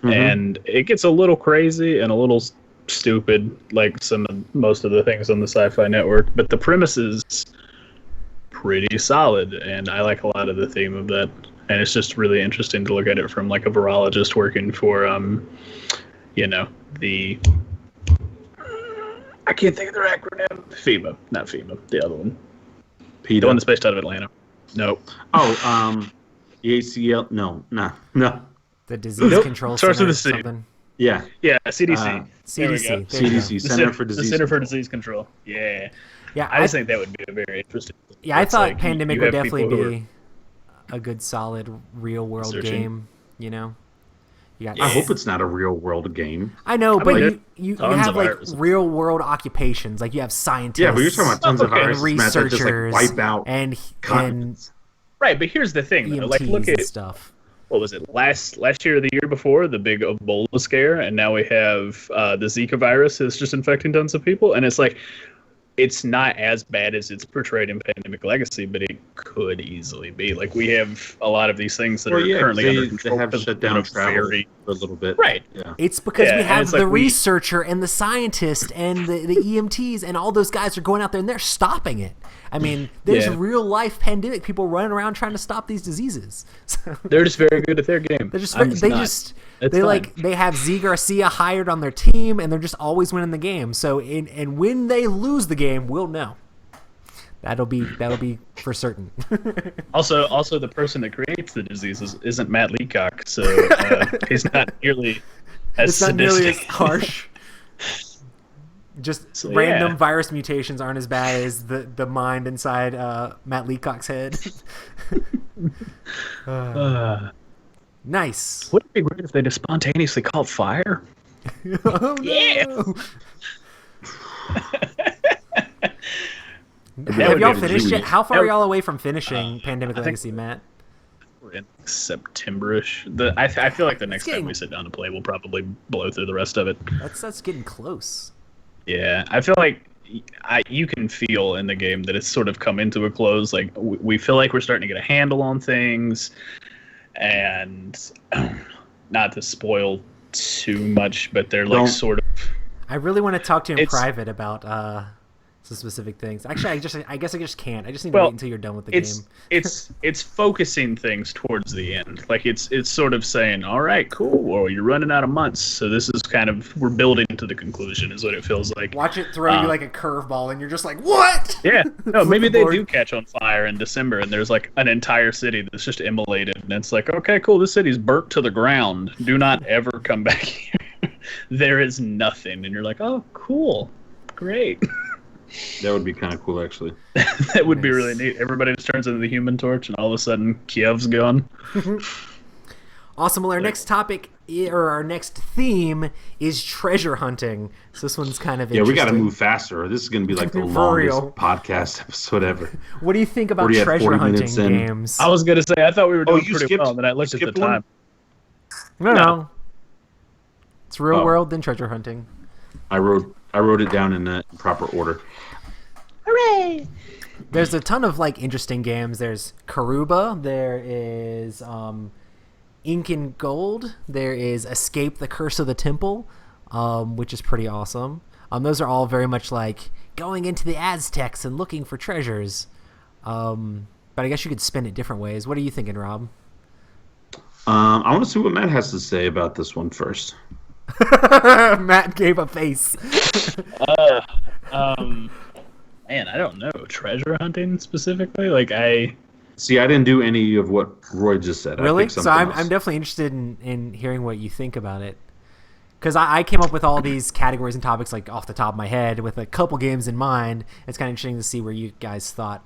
and it gets a little crazy and a little stupid, like most of the things on the Sci-Fi Network. But the premise is pretty solid, and I like a lot of the theme of that. And it's just really interesting to look at it from like a virologist working for, the. I can't think of their acronym. FEMA, not FEMA. The other one. The one that's based out of Atlanta. Nope. Oh, the ACL. No. the disease Nope. control Starts center with or a C. something. Yeah. Yeah, CDC. There we CDC. go. There you go. CDC, Center for Disease The Center for Control. Disease Control. Yeah. Yeah, I just think that would be a very interesting. Yeah, I It's thought like Pandemic you would have definitely people who are be a good, solid, real world Searching. game. You know, you got. I hope it's not a real world game. I know, but mean, you tons have of like viruses. real world occupations. Like you have scientists. Yeah, but you're talking about tons of Okay. and viruses, Matt, that just like researchers wipe out and continents. Right, but here's the thing, though. EMTs Like, look and at stuff. what was it last year or the year before, the big Ebola scare, and now we have the Zika virus is just infecting tons of people, and it's like it's not as bad as it's portrayed in Pandemic Legacy, but it could easily be. Like, we have a lot of these things that are currently under control. They have shut down travel for a little bit. Right. Yeah. It's because we and have it's the like researcher and the scientist and the EMTs and all those guys are going out there and they're stopping it. I mean, there's Yeah. real life pandemic people running around trying to stop these diseases. So They're just very good at their game. they're just I'm they not. just It's they fine. like they have Z Garcia hired on their team and they're just always winning the game. So and when they lose the game, we'll know. That'll be for certain. Also, the person that creates the disease isn't Matt Leacock, so he's not nearly as It's not nearly as sadistic. harsh. Just So, random yeah. virus mutations aren't as bad as the mind inside Matt Leacock's head. Nice. Wouldn't it be great if they just spontaneously caught fire? Oh, Yeah. no. That Have would y'all be finished really- it? How far that are would- y'all away from finishing Pandemic I think- Legacy, Matt? We're in September-ish. I feel like the next getting- time we sit down to play, we'll probably blow through the rest of it. That's getting close. Yeah, I feel like you can feel in the game that it's sort of come into a close. Like, we feel like we're starting to get a handle on things, and not to spoil too much, but they're like Don't- sort of. I really want to talk to you in It's- private about some specific things. Actually, I guess I just can't. I just need to wait until you're done with the game. It's focusing things towards the end. Like, it's sort of saying, all right, cool. Well, you're running out of months, so this is kind of, we're building to the conclusion, is what it feels like. Watch it throw you like a curveball, and you're just like, what? Yeah, no, maybe Flip the they board. do catch on fire in December, and there's like an entire city that's just immolated, and it's like, okay, cool, this city's burnt to the ground. Do not ever come back here. There is nothing, and you're like, oh, cool, great. That would be kind of cool, actually. That would be really neat. Everybody just turns into the Human Torch, and all of a sudden, Kiev's gone. Awesome. Well, our next topic or our next theme is treasure hunting. So this one's kind of Yeah, we got to interesting. move faster. Or this is going to be like the For longest real. podcast episode ever. What do you think about Already at treasure 40 hunting minutes in. games? I was gonna say, I thought we were doing you pretty skipped- well, and then I looked at the skipped one? time. No. It's real Oh. world than treasure hunting. I wrote it down in proper order. Hooray! There's a ton of like interesting games. There's Karuba. There is Ink and Gold. There is Escape the Curse of the Temple, which is pretty awesome. Those are all very much like going into the Aztecs and looking for treasures. But I guess you could spin it different ways. What are you thinking, Rob? I want to see what Matt has to say about this one first. Matt gave a face. Man, I don't know. Treasure hunting specifically? Like, See, I didn't do any of what Roy just said. I Really? picked So something I'm else. definitely interested in hearing what you think about it. Because I came up with all these categories and topics like off the top of my head with a couple games in mind. It's kind of interesting to see where you guys thought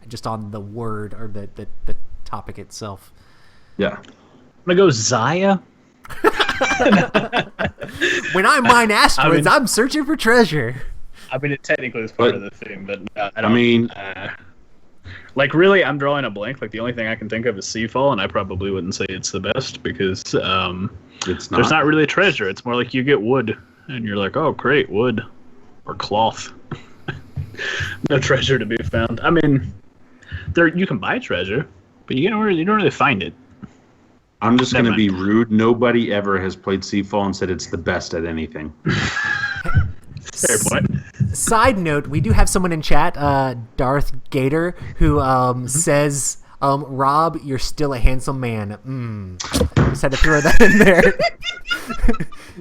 just on the word or the topic itself. Yeah. I'm gonna go Zaya. When I mine asteroids, mean- I'm searching for treasure. I mean, it technically is part But- of the theme, but I I don't. mean, Like, really, I'm drawing a blank. Like, the only thing I can think of is Seafall, and I probably wouldn't say it's the best because it's not. there's not really treasure. It's more like you get wood, and you're like, oh, great, wood or cloth. No treasure to be found. I mean, you can buy treasure, but you don't really find it. I'm just going to Never be rude. Nobody ever has played Seafall and said it's the best at anything. Fair point. Side note, we do have someone in chat, Darth Gator, who says, Rob, you're still a handsome man. Just had to throw that in there.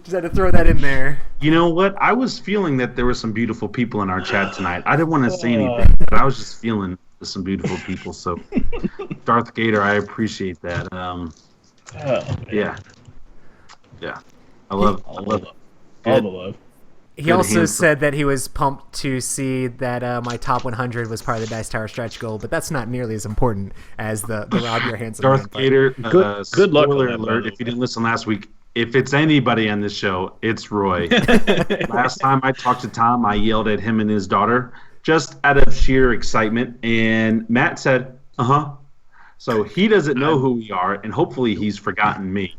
Just had to throw that in there. You know what? I was feeling that there were some beautiful people in our chat tonight. I didn't want to say anything, but I was just feeling there's some beautiful people. So, Darth Gator, I appreciate that. Yeah. I love All the it. love. All the love. He Good also hands. said that he was pumped to see that my top 100 was part of the Dice Tower stretch goal, but that's not nearly as important as the Rob Your Handsome Man Darth part. Gator, Good luck spoiler on that, by alert, the if you didn't listen last week, if it's anybody on this show, it's Roy. Last time I talked to Tom, I yelled at him and his daughter just out of sheer excitement, and Matt said, uh-huh. So he doesn't know who we are, and hopefully he's forgotten me.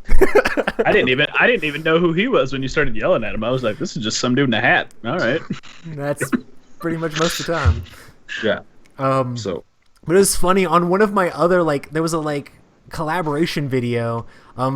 I didn't even know who he was when you started yelling at him. I was like, this is just some dude in a hat. All right. That's pretty much most of the time. Yeah. But it was funny on one of my other there was a collaboration video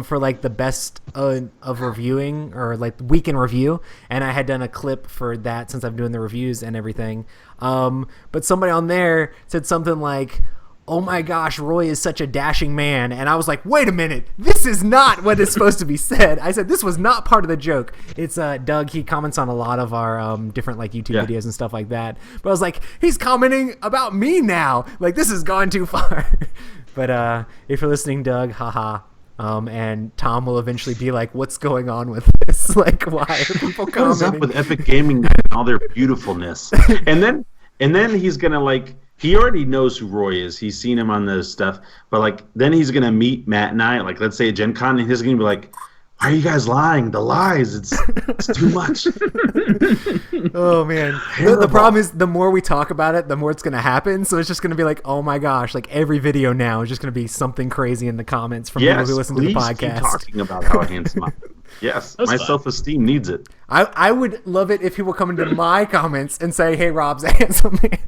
for the best of reviewing or week in review, and I had done a clip for that since I'm doing the reviews and everything. But somebody on there said something like, "Oh my gosh, Roy is such a dashing man," and I was like, "Wait a minute, this is not what is supposed to be said." I said this was not part of the joke. It's Doug. He comments on a lot of our different YouTube videos and stuff like that. But I was like, he's commenting about me now. This has gone too far. But if you're listening, Doug, haha. And Tom will eventually be like, "What's going on with this? Why are people commenting?" What is up with Epic Gaming and all their beautifulness? And then he's gonna he already knows who Roy is. He's seen him on the stuff. But then he's gonna meet Matt and I, let's say at Gen Con, and he's gonna be like, "Why are you guys lying? The lies, it's too much." Oh man. The problem is the more we talk about it, the more it's gonna happen. So it's just gonna be oh my gosh, every video now is just gonna be something crazy in the comments from people who listen to the podcast. Keep talking about how handsome I am. Yes, my self-esteem needs it. I would love it if people come into my comments and say, "Hey, Rob's a handsome man."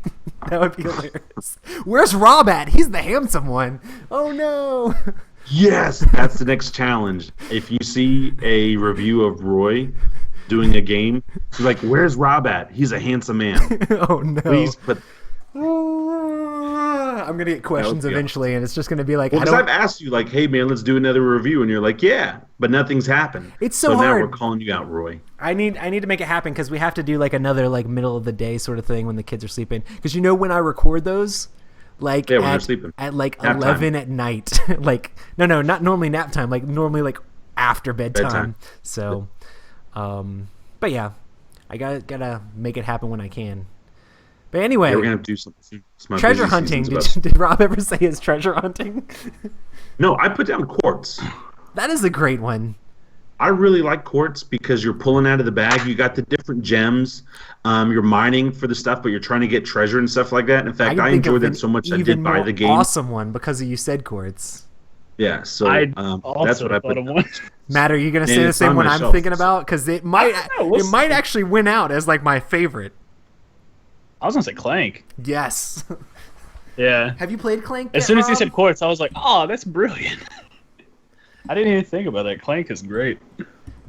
That would be hilarious. Where's Rob at? He's the handsome one. Oh no. Yes, that's the next challenge. If you see a review of Roy doing a game, you're like, "Where's Rob at? He's a handsome man." Oh no. Please put. I'm gonna get questions eventually, and it's just gonna be because I've asked you "Hey man, let's do another review," and you're like, "Yeah," but nothing's happened. It's so hard. Now we're calling you out, Roy. I need to make it happen because we have to do another middle of the day sort of thing when the kids are sleeping. Because when I record those, when they're sleeping at nap 11 time. At night, no, not normally nap time, normally after bedtime. So, but yeah, I gotta make it happen when I can. But anyway, we're gonna do something. Treasure hunting. Did Rob ever say his treasure hunting? No, I put down quartz. That is a great one. I really like quartz because you're pulling out of the bag. You got the different gems. You're mining for the stuff, but you're trying to get treasure and stuff like that. In fact, I enjoyed that so much I did buy the game. Awesome one because you said quartz. Yeah, so that's what I put down. Matt, are you gonna say the same one I'm thinking about? Because it might actually win out as my favorite. I was gonna say Clank. Yes. Yeah. Have you played Clank? As soon as he said quartz, I was like, "Oh, that's brilliant." I didn't even think about that. Clank is great.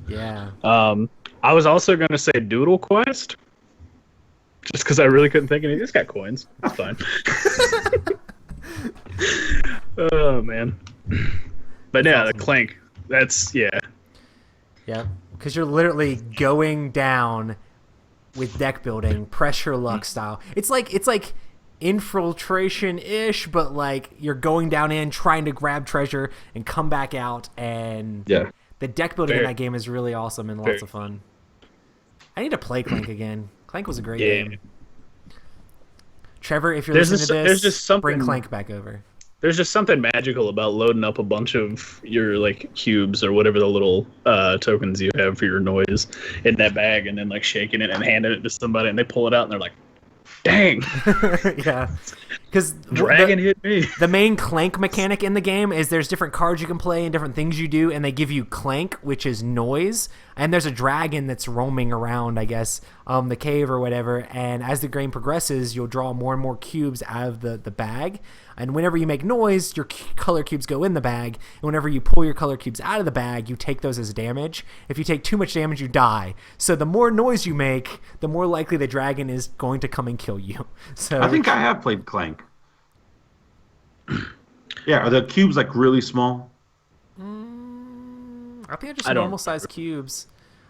Yeah. I was also gonna say Doodle Quest, just because I really couldn't think of anything. It's got coins. It's fine. Oh man. But yeah, the Clank. That's yeah. Yeah, because you're literally going down with deck building, pressure luck style. It's like infiltration-ish, but you're going down in, trying to grab treasure and come back out, and the deck building in that game is really awesome and lots of fun. I need to play Clank again. Clank was a great game. Trevor, if you're listening to this, bring Clank back over. There's just something magical about loading up a bunch of your cubes or whatever the little tokens you have for your noise in that bag, and then shaking it and handing it to somebody, and they pull it out and they're like, "Dang!" Yeah, because Dragon hit me. The main Clank mechanic in the game is there's different cards you can play and different things you do, and they give you Clank, which is noise, and there's a dragon that's roaming around, I guess, the cave or whatever. And as the game progresses, you'll draw more and more cubes out of the bag. And whenever you make noise, your color cubes go in the bag. And whenever you pull your color cubes out of the bag, you take those as damage. If you take too much damage, you die. So the more noise you make, the more likely the dragon is going to come and kill you. So I think I have played Clank. Yeah, are the cubes really small? I think they're just normal sized cubes.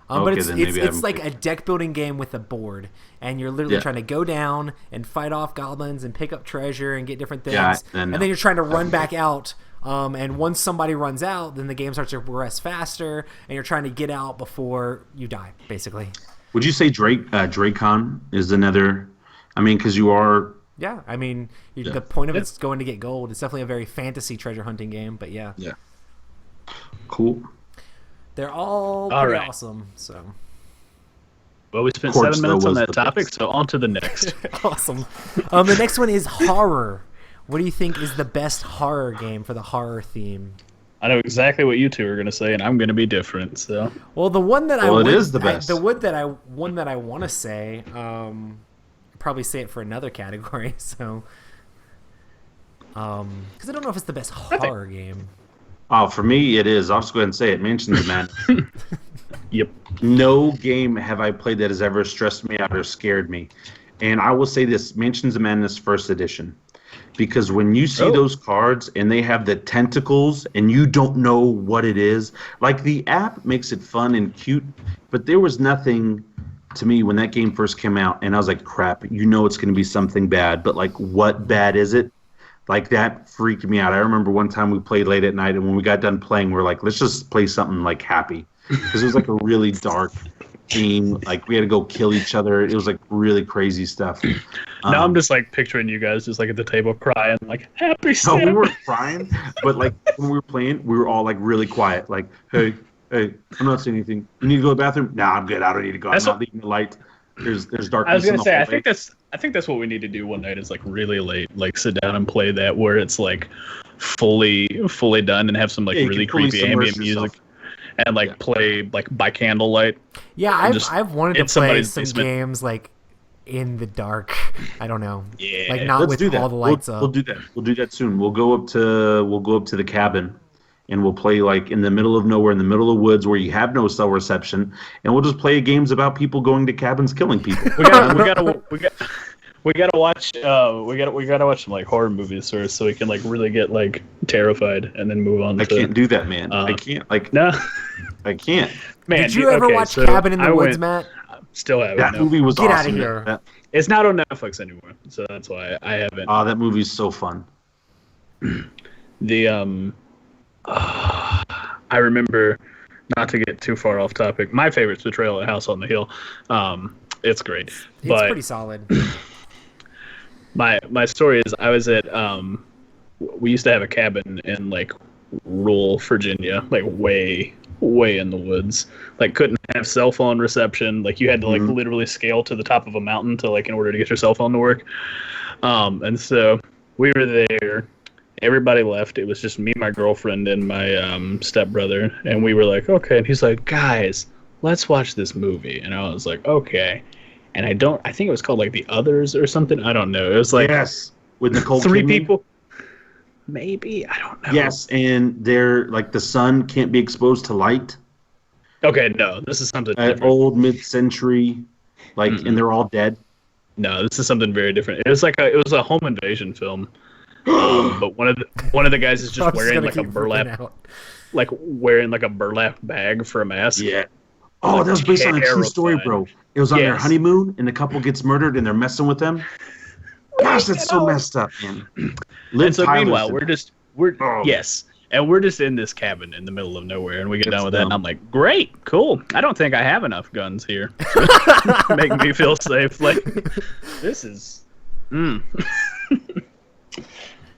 But it's like a deck building game with a board, and you're literally trying to go down and fight off goblins and pick up treasure and get different things, and then you're trying to run back out. And once somebody runs out, then the game starts to progress faster, and you're trying to get out before you die, basically. Would you say Dracon is another? I mean, because you are. Yeah, I mean, the point of it's going to get gold. It's definitely a very fantasy treasure hunting game, but yeah. Yeah. Cool. They're all pretty awesome. So. Well, we spent 7 minutes on that topic, so on to the next. Awesome. The next one is horror, What do you think is the best horror game for the horror theme? I know exactly what you two are gonna say, and I'm gonna be different. So, Well, the one that Well, it is the best. the one that I want to say, probably say it for another category. So, because I don't know if it's the best horror game. Oh, for me, it is. I'll just go ahead and say it. Mansions of Madness. yep. No game have I played that has ever stressed me out or scared me. And I will say this, Mansions of Madness First Edition. Because when you see those cards and they have the tentacles and you don't know what it is, like the app makes it fun and cute, but there was nothing to me when that game first came out and I was like, crap, you know it's going to be something bad, but like what bad is it? Like that freaked me out. I remember one time we played late at night and when we got done playing, we we're like, let's just play something like happy. Because it was like a really dark theme. Like we had to go kill each other. It was like really crazy stuff. Now I'm just like picturing you guys just like at the table crying, like happy No, stuff. we weren't crying, but like when we were playing, we were all like really quiet. Like, hey, I'm not saying anything. You need to go to the bathroom? Nah, I'm good. I don't need to go. I'm not leaving the light. There's darkness. I was gonna in the say, hallway. I think that's what we need to do one night is like really late, like sit down and play that where it's like fully done and have some like Yeah, you really can fully creepy ambient submerge yourself. music and like play like by candlelight. Yeah, I've wanted to in play somebody's some basement. games like in the dark. I don't know. Yeah. Like not Let's with do that. all the lights up. We'll do that. We'll do that soon. We'll go up to the cabin, and we'll play like in the middle of nowhere, in the middle of the woods, where you have no cell reception, and we'll just play games about people going to cabins killing people. We gotta watch we gotta watch some like horror movies first so we can like really get like terrified and then move on. I can't do that, man. I can't. Like No, I can't. man. Did you ever okay, watch so Cabin in the I Woods, went- Matt? Still haven't. That no. movie was Get awesome. outta here. It's not on Netflix anymore, so that's why I haven't. That movie's so fun. The I remember, not to get too far off topic, my favorite's Betrayal at House on the Hill. It's great, It's but pretty solid. my story is I was at we used to have a cabin in like rural Virginia, like way in the woods. Like couldn't have cell phone reception. Like you had to like literally scale to the top of a mountain to like in order to get your cell phone to work. And so we were there. Everybody left. It was just me, my girlfriend, and my stepbrother. And we were like, okay. And he's like, guys, let's watch this movie. And I was like, okay. And I think it was called like The Others or something. I don't know. It was like Yes, with Nicole three Kidman. people. Maybe. I don't know. Yes, and they're like the sun can't be exposed to light. Okay, no. This is something different. Old mid-century, like, and they're all dead. No, this is something very different. It was a home invasion film. But one of the guys is I'm just wearing gonna like a keep freaking burlap out. burlap bag for a mask. Yeah. Oh, Like, that was based on a true story, terrifying. bro. It was on their Yes. honeymoon, and the couple gets murdered, and they're messing with them. Gosh, that's so messed up, man. Liv And so Tyler's meanwhile, in it. we're yes, and we're just in this cabin in the middle of nowhere, and we get That's done with that, and dumb. I'm like, great, cool. I don't think I have enough guns here to make me feel safe. Like this is,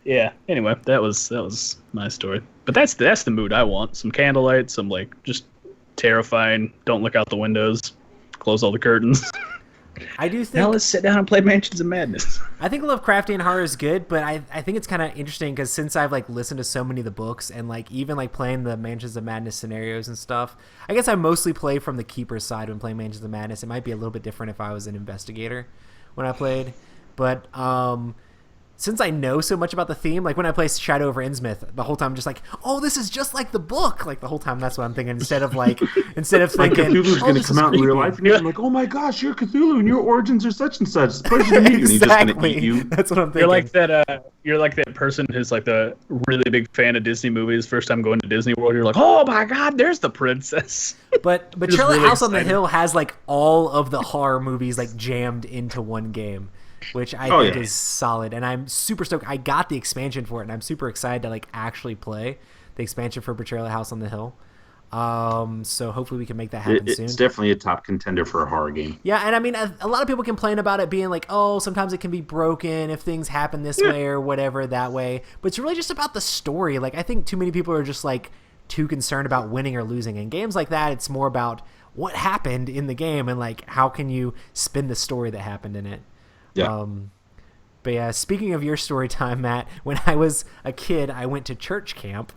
yeah. Anyway, that was my story. But that's the mood I want. Some candlelight, some like just terrifying. Don't look out the windows. Close all the curtains. I do Now think let's sit down and play Mansions of Madness. I think Lovecraftian horror is good, but I think it's kind of interesting because since I've like listened to so many of the books and like even like playing the Mansions of Madness scenarios and stuff, I guess I mostly play from the Keeper's side when playing Mansions of Madness. It might be a little bit different if I was an investigator when I played, but since I know so much about the theme, like when I play Shadow over Innsmouth, the whole time I'm just like, oh, this is just like the book. Like the whole time that's what I'm thinking instead of Like thinking, Cthulhu's oh, going to this come is out in real creepy. life, and you're like, oh my gosh, you're Cthulhu, and your origins are such and such. It's a pleasure to meet you. And he's just going to Exactly. eat you. That's what I'm thinking. You're like that person who's like the really big fan of Disney movies. First time going to Disney World, you're like, oh my god, there's the princess. But Just Betrayal at really House on the excited. Hill has like all of the horror movies like jammed into one game, which I Oh, think yeah. is solid. And I'm super stoked. I got the expansion for it, and I'm super excited to like actually play the expansion for Betrayal at House on the Hill. So hopefully we can make that happen soon. It's definitely a top contender for a horror game. Yeah, and I mean, a lot of people complain about it being like, oh, sometimes it can be broken if things happen this way or whatever that way. But it's really just about the story. Like, I think too many people are just like too concerned about winning or losing. In games like that, it's more about what happened in the game and like how can you spin the story that happened in it. Yeah. But yeah, speaking of your story time, Matt, when I was a kid, I went to church camp,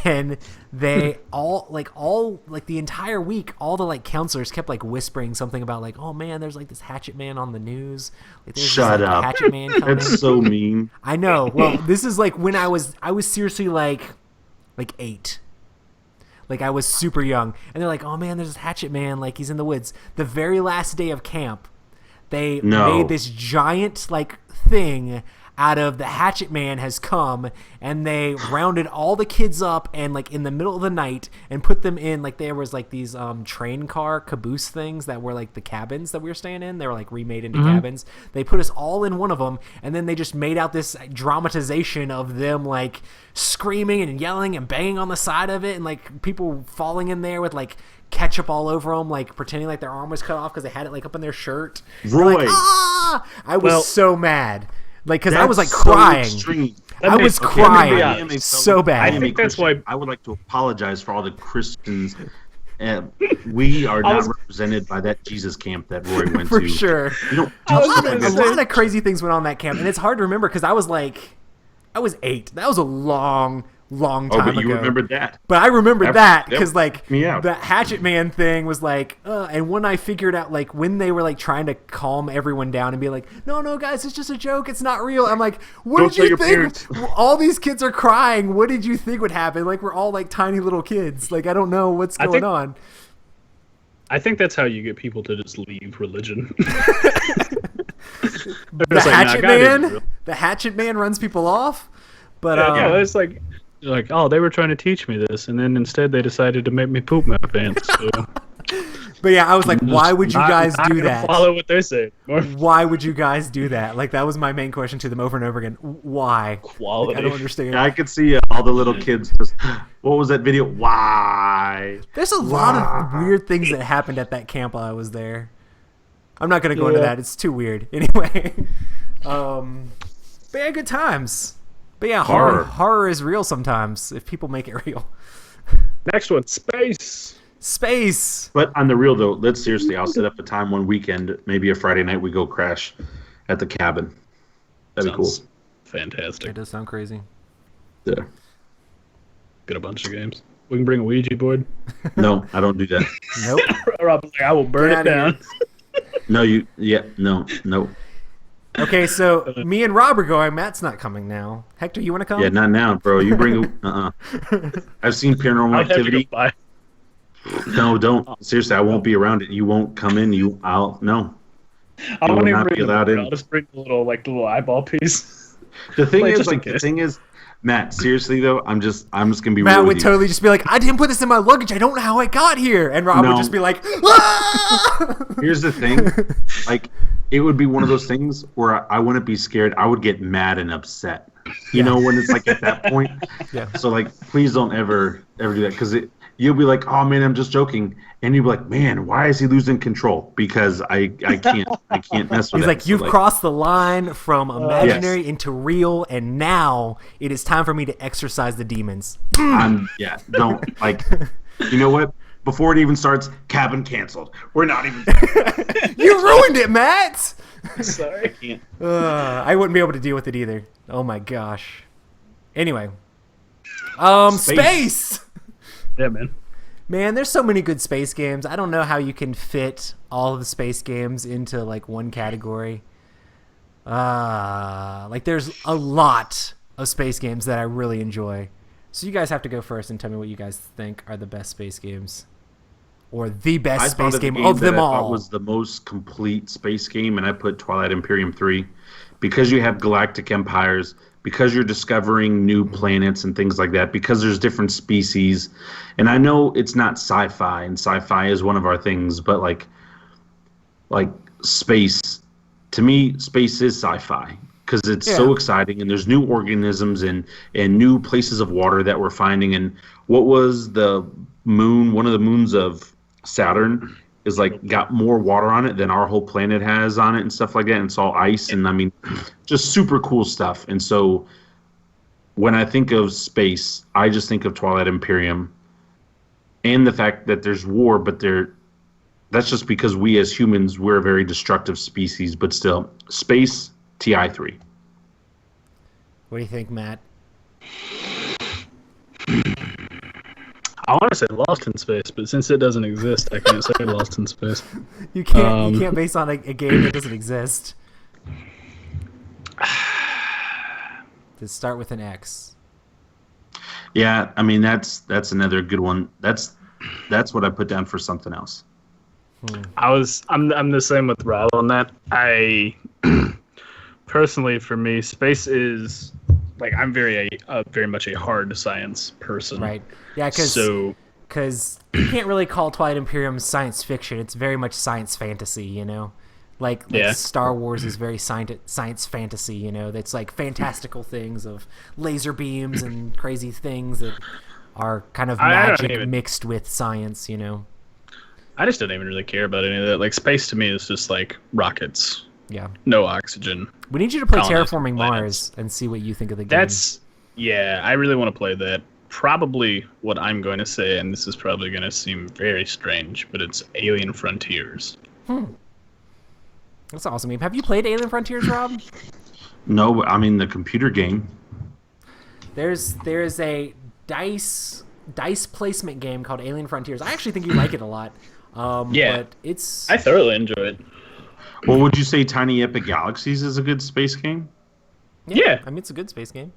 and they the entire week, all the like counselors kept like whispering something about like, oh man, there's like this Hatchet Man on the news. Like, there's Shut this, like, up. Hatchet Man coming. That's so mean. I know. Well, this is like when I was seriously like 8. Like I was super young, and they're like, oh man, there's this Hatchet Man, like he's in the woods. The very last day of camp, they made this giant like thing out of the Hatchet Man has come, and they rounded all the kids up and like in the middle of the night and put them in like there was like these train car caboose things that were like the cabins that we were staying in. They were like remade into cabins. They put us all in one of them, and then they just made out this dramatization of them like screaming and yelling and banging on the side of it, and like people falling in there with like ketchup all over them, like pretending like their arm was cut off because they had it like up in their shirt. Roy. Like, ah! I was so mad. Like, because I was like That's so crying. extreme. I was crying so bad. I think that's why I would like to apologize for all the Christians. We are not represented by that Jesus camp that Roy went For to. sure. You don't I was talk gonna like A say- that. lot of crazy things went on that camp, and it's hard to remember because I was 8. That was a long time Oh, but you ago. remembered that. But I remembered that because like me out. the Hatchet Man thing was like, and when I figured out like when they were like trying to calm everyone down and be like, no guys, it's just a joke, it's not real. I'm like, what Don't did tell you your think? parents. All these kids are crying. What did you think would happen? Like we're all like tiny little kids. Like I don't know what's going on. I think that's how you get people to just leave religion. The Hatchet Man runs people off. But yeah, it's like, oh, they were trying to teach me this, and then instead they decided to make me poop my pants. So but yeah, I was like, why would you guys not do gonna that? Follow what they say. More Why would you guys do that? Like that was my main question to them over and over again. Why? quality. Like, I don't understand. I could see all the little kids just, what was that video? Why? There's a lot of weird things that happened at that camp while I was there. I'm not going to go into Yeah. that. It's too weird. Anyway. But yeah, good times. But yeah, horror is real sometimes if people make it real. Next one, space. Space. But on the real though, let's seriously, I'll set up a time one weekend, maybe a Friday night, we go crash at the cabin. That'd be cool. Sounds fantastic. It does sound crazy. Yeah. Get a bunch of games. We can bring a Ouija board. No, I don't do that. Nope. Rob's like, I will burn Get it outta down. No. Okay, so me and Rob are going. Matt's not coming now. Hector, you want to come? Yeah, not now, bro. You bring I've seen Paranormal I'd have to go Activity. buy. No, don't. Seriously, I won't be around it. You won't come in. No. I You won't will even not bring be the allowed board. in. I'll just bring the little eyeball piece. The thing Like, is, just in like, the case. thing is, Matt, seriously though, I'm just gonna be Matt real would with you. totally just be like, I didn't put this in my luggage. I don't know how I got here. And Rob would No. just be like, ah! Here's the thing, like, it would be one of those things where I wouldn't be scared. I would get mad and upset. You know, when it's like at that point. Yeah. So like, please don't ever do that, because you'll be like, oh man, I'm just joking, and you'll be like, man, why is he losing control? Because I can't mess with He's it. like, So, you've crossed the line from imaginary Yes. into real, and now it is time for me to exorcise the demons. Don't, like, you know what? Before it even starts, cabin canceled. We're not even. You ruined it, Matt! Sorry. Can't. I wouldn't be able to deal with it either. Oh my gosh. Anyway. Space! Yeah, man. Man, there's so many good space games. I don't know how you can fit all of the space games into like one category. Like there's a lot of space games that I really enjoy. So you guys have to go first and tell me what you guys think are the best space games. Or the best I space thought game the of that them I thought all. was the most complete space game, and I put Twilight Imperium 3 because you have galactic empires, because you're discovering new planets and things like that, because there's different species. And I know it's not sci-fi, and sci-fi is one of our things, but like space, to me, space is sci-fi because it's so exciting, and there's new organisms and new places of water that we're finding. And what was the moon? One of the moons of Saturn is like got more water on it than our whole planet has on it and stuff like that. And it's all ice, and I mean, just super cool stuff. And so when I think of space, I just think of Twilight Imperium and the fact that there's war, but that's just because we as humans, we're a very destructive species. But still, space, TI3. What do you think, Matt? I want to say Lost in Space, but since it doesn't exist, I can't say Lost in Space. You can't base on a game that doesn't exist. Just start with an X. Yeah, I mean that's another good one. That's what I put down for something else. I'm the same with Rob on that. I personally, for me, space is like I'm very much a hard science person. Right. Yeah, because you can't really call Twilight Imperium science fiction. It's very much science fantasy, you know? Like Star Wars is very science fantasy, you know? That's like fantastical things of laser beams and crazy things that are kind of magic mixed with science, you know? I just don't even really care about any of that. Like, space to me is just like rockets. Yeah. No oxygen. We need you to play Terraforming Mars and see what you think of the game. Yeah, I really want to play that. Probably what I'm going to say, and this is probably going to seem very strange, but it's Alien Frontiers. That's awesome. Have you played Alien Frontiers, Rob? No, but I mean the computer game. There's a dice placement game called Alien Frontiers. I actually think you like it a lot. But I thoroughly enjoy it. Well, would you say Tiny Epic Galaxies is a good space game? Yeah. I mean, it's a good space game.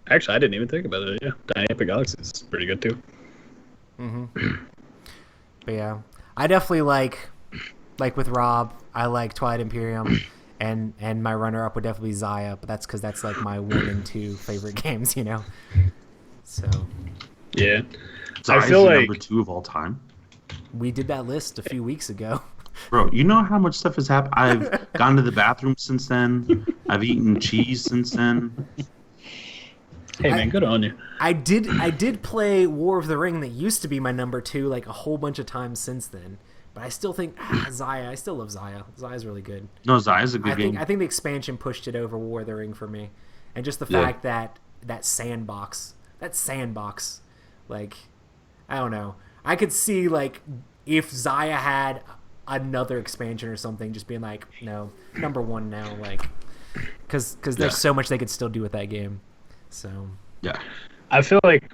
Actually, I didn't even think about it. Yeah, Tiny Epic Galaxies is pretty good too. But yeah, I definitely like with Rob, I like Twilight Imperium, and my runner-up would definitely be Xia, but that's because that's like my 1 and 2 favorite games, you know? So... Yeah. I feel like number 2 of all time. We did that list a few weeks ago. Bro, you know how much stuff has happened? I've gone to the bathroom since then. I've eaten cheese since then. Hey man, good on you. I did play War of the Ring that used to be my number 2 like a whole bunch of times since then. But I still think Xia. I still love Xia. Xia's really good. No, Xia's a good game. I think the expansion pushed it over War of the Ring for me, and just the fact that sandbox, like, I don't know. I could see like if Xia had another expansion or something, just being like, no, number 1 now, like, because there's so much they could still do with that game. So yeah, I feel like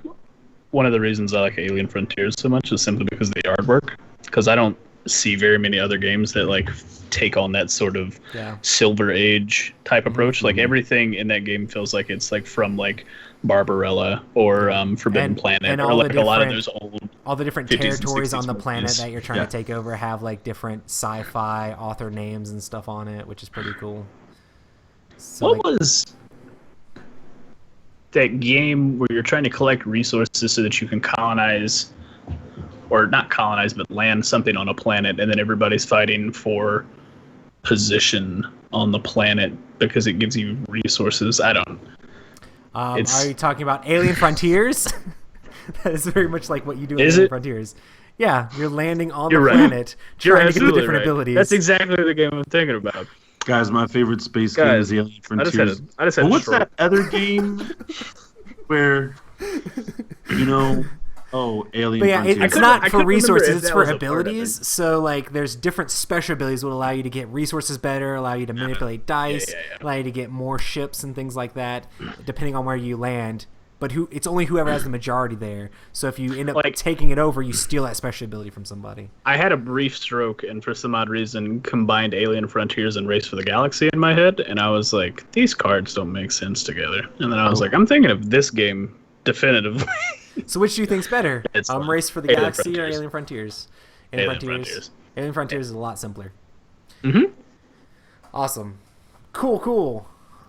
one of the reasons I like Alien Frontiers so much is simply because of the artwork. Because I don't see very many other games that like take on that sort of Silver Age type approach. Like everything in that game feels like it's like from like Barbarella or Forbidden Planet, or like a lot of those old. All the different territories on the planet that you're trying to take over have like different sci-fi author names and stuff on it, which is pretty cool. So, what was that game where you're trying to collect resources so that you can colonize, or not colonize, but land something on a planet, and then everybody's fighting for position on the planet because it gives you resources? I don't. Are you talking about Alien Frontiers? That is very much like what you do in Alien Frontiers. Yeah, you're landing on the planet, trying to get the different abilities. That's exactly the game I'm thinking about. Guys, my favorite space game is Alien Frontiers. I just had what's that other game where, Alien Frontiers? It's not for resources, it's for abilities. So, like, there's different special abilities that will allow you to get resources better, allow you to manipulate dice, allow you to get more ships and things like that, depending on where you land. But it's only whoever has the majority there. So if you end up taking it over, you steal that special ability from somebody. I had a brief stroke and for some odd reason combined Alien Frontiers and Race for the Galaxy in my head, and I was like, these cards don't make sense together. And then I was like, I'm thinking of this game definitively. So which do you think's better? Race for the Galaxy or Alien Frontiers? Alien Frontiers. Alien Frontiers is a lot simpler. Mm-hmm. Awesome. Cool.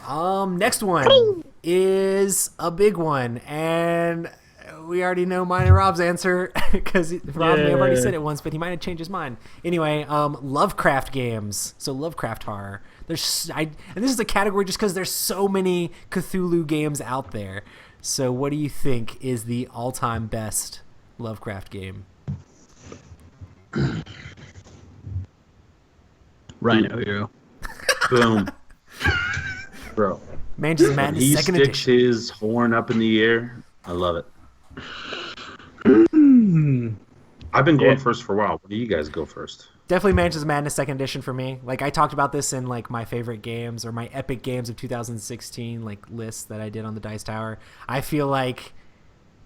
Next one is a big one, and we already know mine and Rob's answer because Rob may have already said it once, but he might have changed his mind. Anyway, Lovecraft games. So Lovecraft horror. And this is a category just because there's so many Cthulhu games out there. So what do you think is the all-time best Lovecraft game? Rhino Hero. Boom. Bro. Manchester Madness He second sticks edition. his horn up in the air. I love it. I've been going first for a while. What do you guys go first? Definitely Mansions of Madness Second Edition for me. Like I talked about this in like my favorite games or my epic games of 2016 like lists that I did on the Dice Tower. I feel like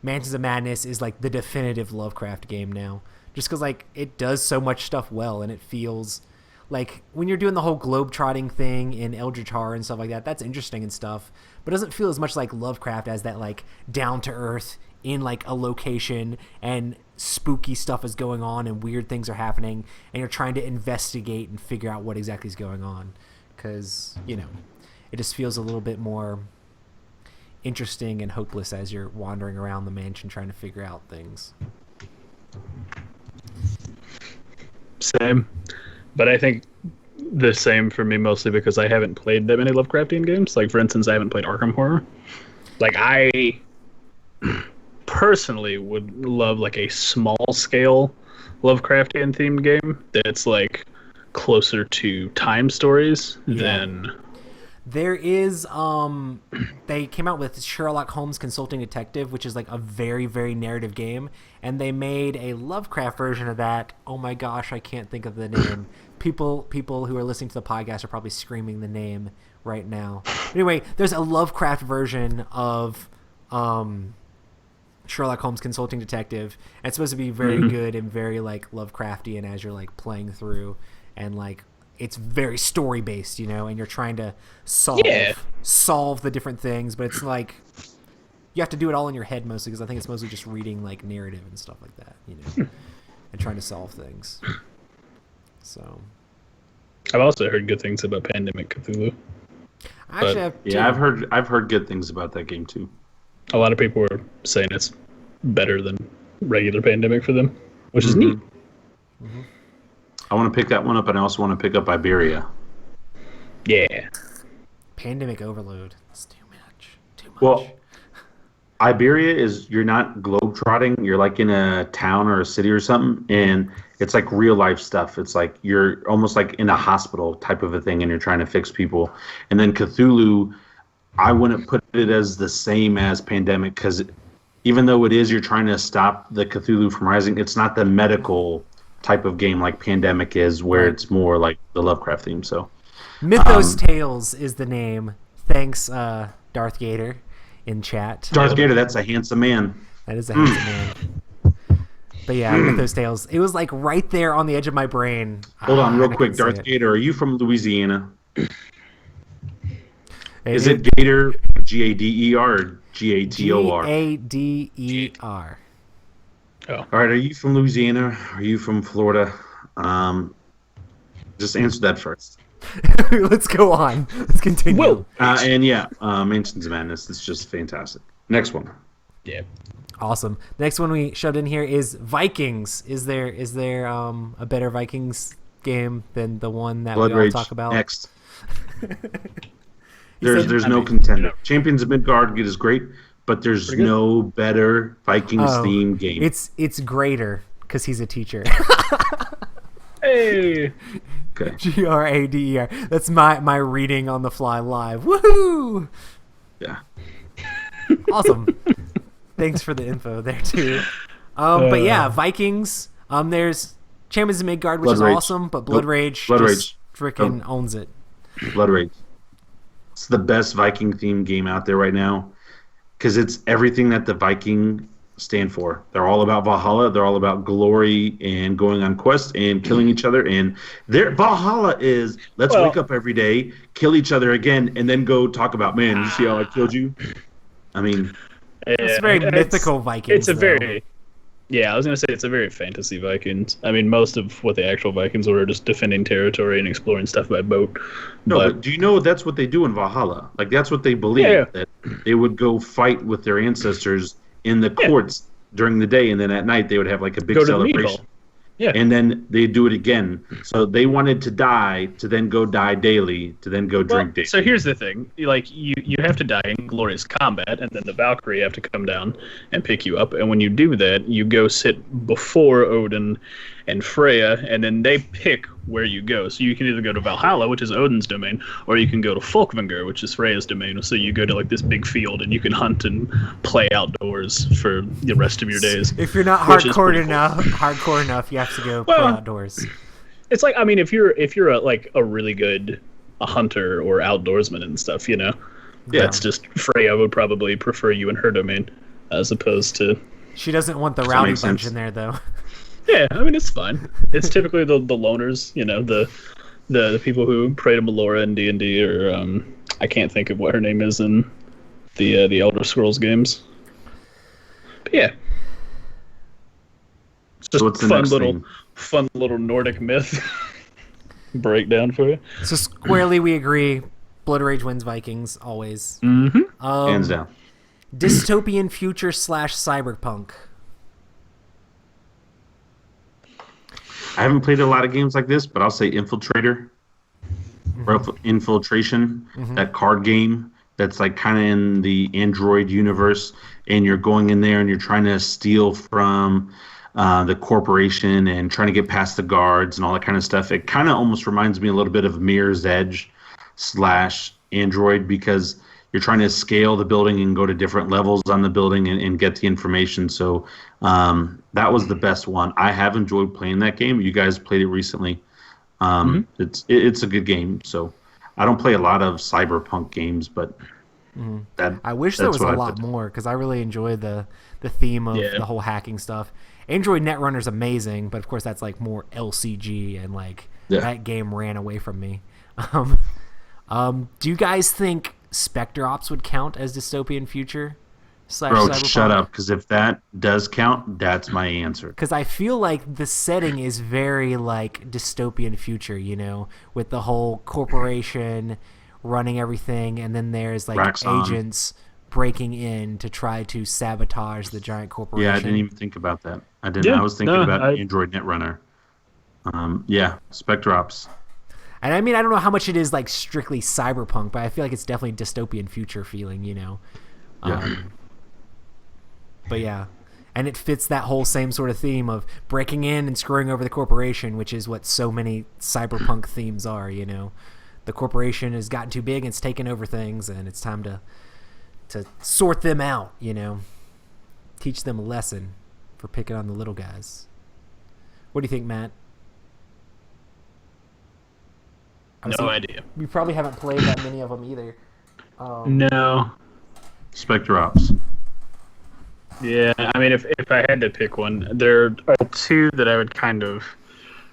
Mansions of Madness is like the definitive Lovecraft game now, just because like it does so much stuff well, and it feels like when you're doing the whole globe-trotting thing in Eldritch Horror and stuff like that, that's interesting and stuff, but it doesn't feel as much like Lovecraft as that like down-to-earth in like a location and spooky stuff is going on and weird things are happening and you're trying to investigate and figure out what exactly is going on, because you know it just feels a little bit more interesting and hopeless as you're wandering around the mansion trying to figure out things. Same, but I think the same for me mostly because I haven't played that many Lovecraftian games. Like for instance, I haven't played Arkham Horror. Like I personally would love like a small scale Lovecraftian themed game that's like closer to time stories than there is they came out with Sherlock Holmes Consulting Detective, which is like a very, very narrative game, and they made a Lovecraft version of that. Oh my gosh, I can't think of the name. People who are listening to the podcast are probably screaming the name right now. Anyway, there's a Lovecraft version of Sherlock Holmes Consulting Detective, and it's supposed to be very good and very like Lovecraftian as you're like playing through, and like it's very story based, you know, and you're trying to solve the different things, but it's like you have to do it all in your head mostly, because I think it's mostly just reading like narrative and stuff like that, you know, and trying to solve things. So I've also heard good things about Pandemic Cthulhu. I've heard good things about that game too. A lot of people were saying it's better than regular Pandemic for them, which is neat. Mm-hmm. I want to pick that one up, and I also want to pick up Iberia. Yeah. Pandemic Overload. It's too much. Well, Iberia is, you're not globetrotting. You're like in a town or a city or something, and it's like real life stuff. It's like you're almost like in a hospital type of a thing, and you're trying to fix people. And then Cthulhu, I wouldn't put it as the same as Pandemic, because even though it is, you're trying to stop the Cthulhu from rising, it's not the medical type of game like Pandemic is, where it's more like the Lovecraft theme. So Mythos Tales is the name. Thanks, Darth Gator in chat. Darth Gator, that's a handsome man. That is a handsome man. But yeah, Mythos Tales. It was like right there on the edge of my brain. Hold on real quick. Darth Gator, are you from Louisiana? Is it Gator, Gader, or Gator? Gader. Oh. All right, are you from Louisiana? Are you from Florida? Just answer that first. Let's go on. Let's continue. Whoa. Mansions of Madness. It's just fantastic. Next one. Yeah. Awesome. The next one we shoved in here is Vikings. Is there a better Vikings game than the one that Blood we all Rage. talk about? Next. There's no contender. Champions of Midgard is great, but there's no better Vikings themed game. It's greater because he's a teacher. Hey. Okay. Grader. That's my reading on the fly live. Woohoo! Yeah. Awesome. Thanks for the info there too. But yeah, Vikings. There's Champions of Midgard, which Blood is Rage. awesome, but Blood Rage freaking owns it. Blood Rage. It's the best Viking themed game out there right now, because it's everything that the Viking stand for. They're all about Valhalla. They're all about glory and going on quests and killing each other. And Valhalla is wake up every day, kill each other again, and then go talk about, man, you see how I killed you? I mean, It's very mythical Vikings. It's I was going to say it's a very fantasy Vikings. I mean, most of what the actual Vikings were just defending territory and exploring stuff by boat. but do you know that's what they do in Valhalla? Like, that's what they believe, that they would go fight with their ancestors in the courts during the day, and then at night they would have like a big celebration. Yeah. And then they do it again. So they wanted to die, to then go die daily, to then go drink daily. So here's the thing. Like, you have to die in glorious combat, and then the Valkyrie have to come down and pick you up. And when you do that, you go sit before Odin and Freya, and then they pick where you go. So you can either go to Valhalla, which is Odin's domain, or you can go to Folkvangr, which is Freya's domain. So you go to like this big field, and you can hunt and play outdoors for the rest of your days. If you're not hardcore enough, you have to go play outdoors. It's like, I mean, if you're a really good a hunter or outdoorsman and stuff, that's just Freya would probably prefer you in her domain as opposed to. She doesn't want the that rowdy make bunch sense? in there, though. Yeah, I mean, it's fine. It's typically the loners, the people who pray to Melora in D&D, or I can't think of what her name is in the Elder Scrolls games. But yeah, it's just So what's the fun next little thing? fun little Nordic myth breakdown for you. So squarely, we agree. Blood Rage wins Vikings always. Mm-hmm. Hands down. Dystopian future / cyberpunk. I haven't played a lot of games like this, but I'll say Infiltrator, or Infiltration, that card game that's like kind of in the Android universe, and you're going in there and you're trying to steal from the corporation and trying to get past the guards and all that kind of stuff. It kind of almost reminds me a little bit of Mirror's Edge / Android, because you're trying to scale the building and go to different levels on the building and get the information. So that was the best one. I have enjoyed playing that game. You guys played it recently. It's a good game. So I don't play a lot of cyberpunk games, but I wish there that's was a what I lot put. more, because I really enjoy the theme of the whole hacking stuff. Android Netrunner's amazing, but of course that's like more LCG, and like that game ran away from me. Do you guys think Spectre Ops would count as dystopian future / Bro, cyberpunk? shut up, because if that does count, that's my answer. Because I feel like the setting is very like dystopian future, with the whole corporation running everything, and then there's like Raxxon. agents breaking in to try to sabotage the giant corporation. Yeah, I didn't even think about that. I didn't. Yeah, I was thinking no, about I- Android Netrunner. Yeah, Spectre Ops. And I mean, I don't know how much it is like strictly cyberpunk, but I feel like it's definitely dystopian future feeling, Yeah. But yeah, and it fits that whole same sort of theme of breaking in and screwing over the corporation, which is what so many cyberpunk themes are. The corporation has gotten too big and it's taken over things, and it's time to sort them out. Teach them a lesson for picking on the little guys. What do you think, Matt? No idea. You probably haven't played that many of them either. No. Spectre Ops. Yeah, I mean, if I had to pick one, there are two that I would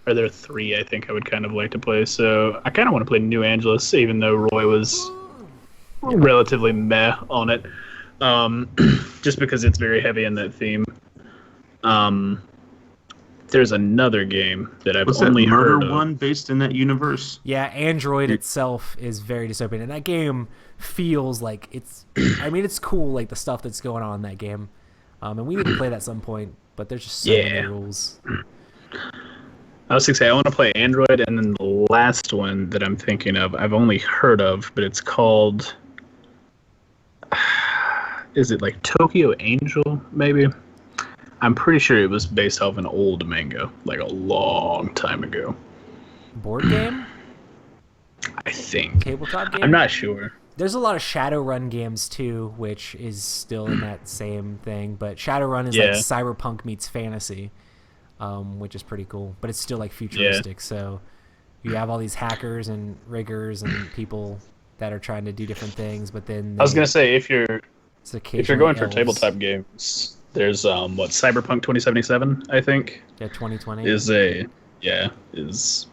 or there are three I think I would kind of like to play. So I kind of want to play New Angeles, even though Roy was relatively meh on it, just because it's very heavy in that theme. There's another game that I've What's that only murder heard of. one based in that universe? Yeah, Android itself is very dystopian, and that game feels like it's. I mean, it's cool, like the stuff that's going on in that game, and we need to play that at some point. But there's just so many rules. I was gonna say I want to play Android, and then the last one that I'm thinking of, I've only heard of, but it's called. Is it like Tokyo Angel? Maybe. I'm pretty sure it was based off an old manga, like a long time ago. Board game, I think. tabletop game. I'm not sure. There's a lot of Shadowrun games too, which is still in that same thing. But Shadowrun is like cyberpunk meets fantasy, which is pretty cool. But it's still like futuristic. So you have all these hackers and riggers and people that are trying to do different things. But then I was gonna say if you're going for elves. tabletop games, there's Cyberpunk 2077, I think, Yeah, 2020 is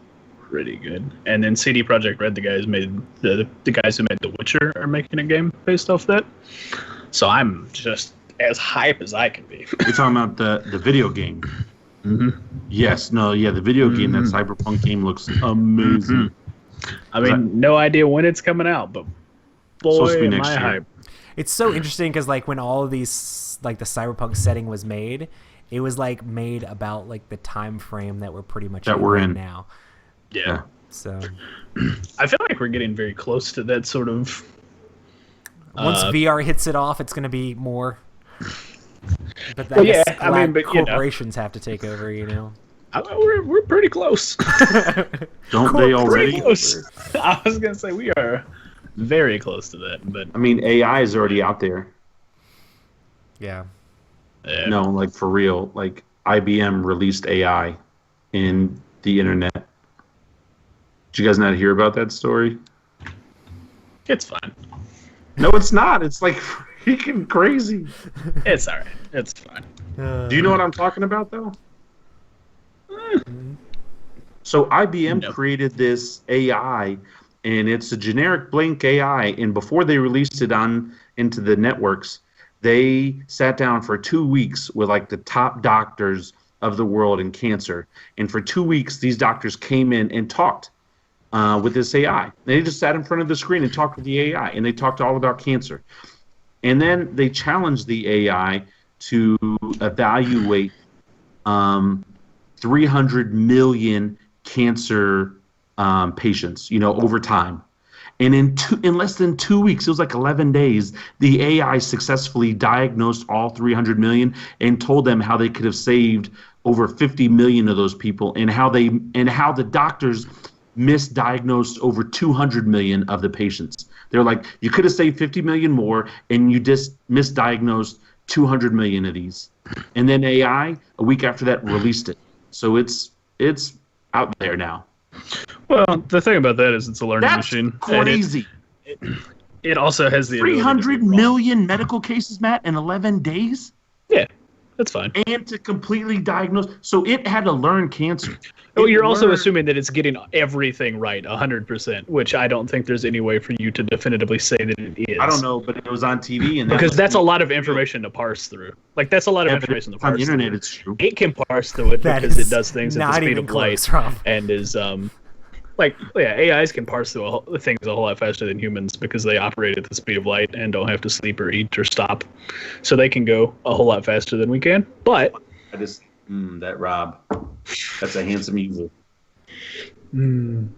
pretty good. And then CD Projekt Red, the guys who made The Witcher, are making a game based off that. So I'm just as hype as I can be. You're talking about the video game. Yes. No. Yeah. The video game, that Cyberpunk game, looks amazing. I mean, no idea when it's coming out, but Supposed to boy, be am next I year. hype. It's so interesting because like when all of these like the cyberpunk setting was made, it was like made about like the time frame that we're pretty much That we're right in. now. Yeah. So I feel like we're getting very close to that sort of. once VR hits it off, it's going to be more. But Well, guess yeah, I mean, but, you know. corporations have to take over, We're pretty close. Don't they Pretty already? close. I was gonna say we are very close to that, but I mean, AI is already out there. Yeah. No, like for real. Like IBM released AI in the internet. Did you guys not hear about that story? It's fine. No, it's not. It's like freaking crazy. It's all right. It's fine. Do you know what I'm talking about, though? So IBM No. created this AI, and it's a generic blank AI. And before they released it on into the networks, they sat down for 2 weeks with like the top doctors of the world in cancer. And for 2 weeks, these doctors came in and talked with this AI. They just sat in front of the screen and talked with the AI, and they talked all about cancer. And then they challenged the AI to evaluate 300 million cancer patients, over time. And in less than 2 weeks, it was like 11 days, the AI successfully diagnosed all 300 million and told them how they could have saved over 50 million of those people, and how the doctors misdiagnosed over 200 million of the patients. They're like, you could have saved 50 million more, and you just misdiagnosed 200 million of these. And then AI, a week after that, released it. So it's out there now. Well, the thing about that is it's a learning That's machine. crazy. It also has the ability to 300 be wrong. million medical cases, Matt, in 11 days? Yeah, that's fine. And to completely diagnose. So it had to learn cancer. Oh, It you're also learned- assuming that it's getting everything right, 100%, which I don't think there's any way for you to definitively say that it is. I don't know, but it was on TV. And Because that's a lot of information to parse through. Like, that's a lot of Yeah, but information to it's on parse the internet, through. it's true. It can parse through it That because is it does things at the not speed even of light. close, Rob. And is, AIs can parse through things a whole lot faster than humans because they operate at the speed of light and don't have to sleep or eat or stop. So they can go a whole lot faster than we can. But I just, that Rob. That's a handsome evil. Can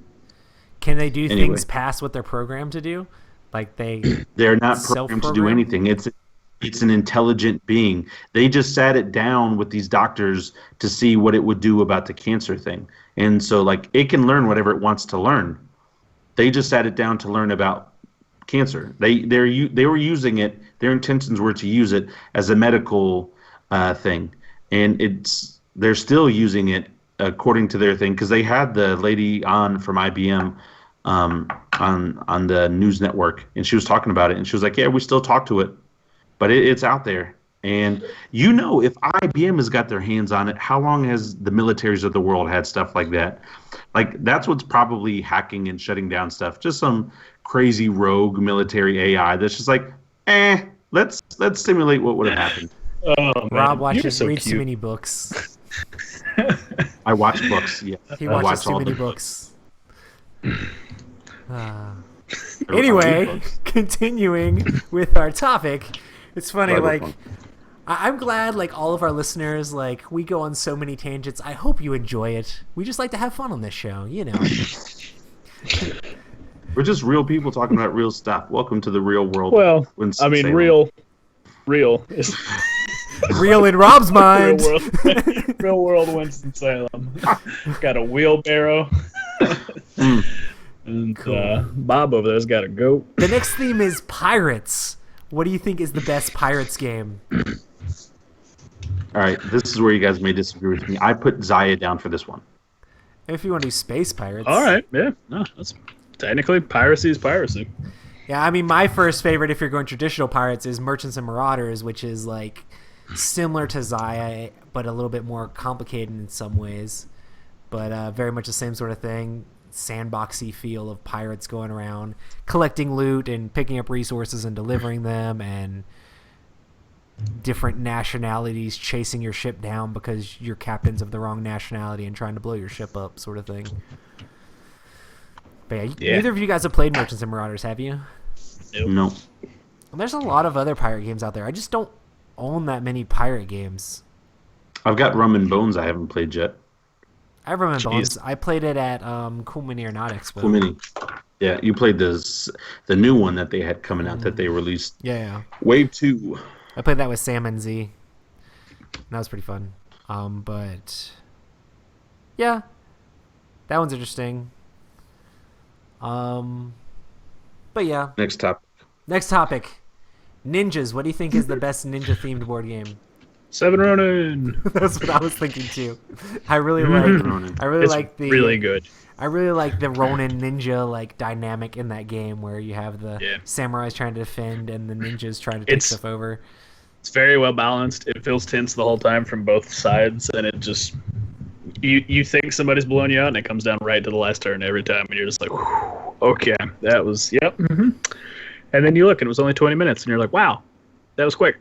they do Anyway. things past what they're programmed to do? Like They're not programmed to do Self-program? anything. It's an intelligent being. They just sat it down with these doctors to see what it would do about the cancer thing. And so, like, it can learn whatever it wants to learn. They just sat it down to learn about cancer. They were using it. Their intentions were to use it as a medical thing, and they're still using it according to their thing, because they had the lady on from IBM on the news network, and she was talking about it, and she was like, "Yeah, we still talk to it, but it's out there." And if IBM has got their hands on it, how long has the militaries of the world had stuff like that? Like, that's what's probably hacking and shutting down stuff. Just some crazy rogue military AI that's just like, let's simulate what would have happened. oh, man, Rob you're reads so too cute. many books. I watch books. Yeah, He I watches watch too all many the books. I read Anyway, books. continuing with our topic, it's funny, Bible like, fun. I'm glad, like, all of our listeners, like, we go on so many tangents. I hope you enjoy it. We just like to have fun on this show, We're just real people talking about real stuff. Welcome to the real world. Well, Winston I mean, Salem. real is Real in Rob's real mind. world. Real world Winston Salem. Got a wheelbarrow. And Bob over there's got a goat. The next theme is pirates. What do you think is the best pirates game? All right, this is where you guys may disagree with me. I put Zaya down for this one. If you want to do space pirates. All right, yeah, no, that's technically piracy is piracy. Yeah, I mean, my first favorite, if you're going traditional pirates, is Merchants and Marauders, which is like similar to Zaya, but a little bit more complicated in some ways. But very much the same sort of thing. Sandboxy feel of pirates going around, collecting loot and picking up resources and delivering them, and different nationalities chasing your ship down because you're captains of the wrong nationality and trying to blow your ship up, sort of thing. But yeah, neither of you guys have played Merchants and Marauders, have you? Nope. No. Well, there's a lot of other pirate games out there. I just don't own that many pirate games. I've got Rum and Bones I haven't played yet. I remember Jeez. Bones. I played it at Cool Mini or Not Expo. Cool Mini. Yeah, you played the new one that they had coming out that they released. Yeah. Wave 2. I played that with Sam and Z. That was pretty fun. But yeah, that one's interesting. But yeah, Next topic. next topic. Ninjas. What do you think is the best ninja themed board game? Seven Ronin. That's what I was thinking too. I really Ronin. It's like the really good. I really like the Ronin ninja like dynamic in that game where you have the Yeah. samurais trying to defend and the ninjas trying to take stuff over. It's very well balanced. It feels tense the whole time from both sides, and it just you think somebody's blowing you out, and it comes down right to the last turn every time, and you're just like, whew, okay, that was yep. And then you look, and it was only 20 minutes, and you're like, wow, that was quick.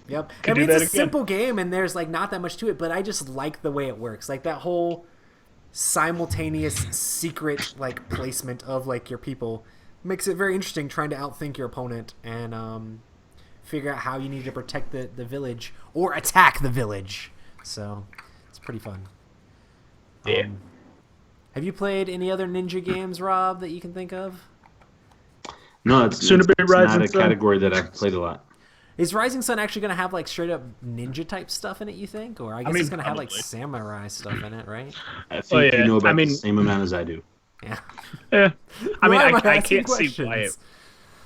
Yep. Could I do mean, that it's a again. simple game, and there's like not that much to it, but I just like the way it works. Like that whole simultaneous secret like placement of like your people makes it very interesting. Trying to outthink your opponent and figure out how you need to protect the village or attack the village. So it's pretty fun. Yeah. Have you played any other ninja games, Rob, that you can think of? No, it's Soon to be not Rising a Sun. category that I've played a lot. Is Rising Sun actually going to have like straight up ninja type stuff in it, you think? Or I guess mean, it's going to have like probably. samurai stuff in it, right? I think yeah. you know about I mean- the same amount as I do. Yeah. Yeah. I mean, Why am I I asking can't see why it. questions?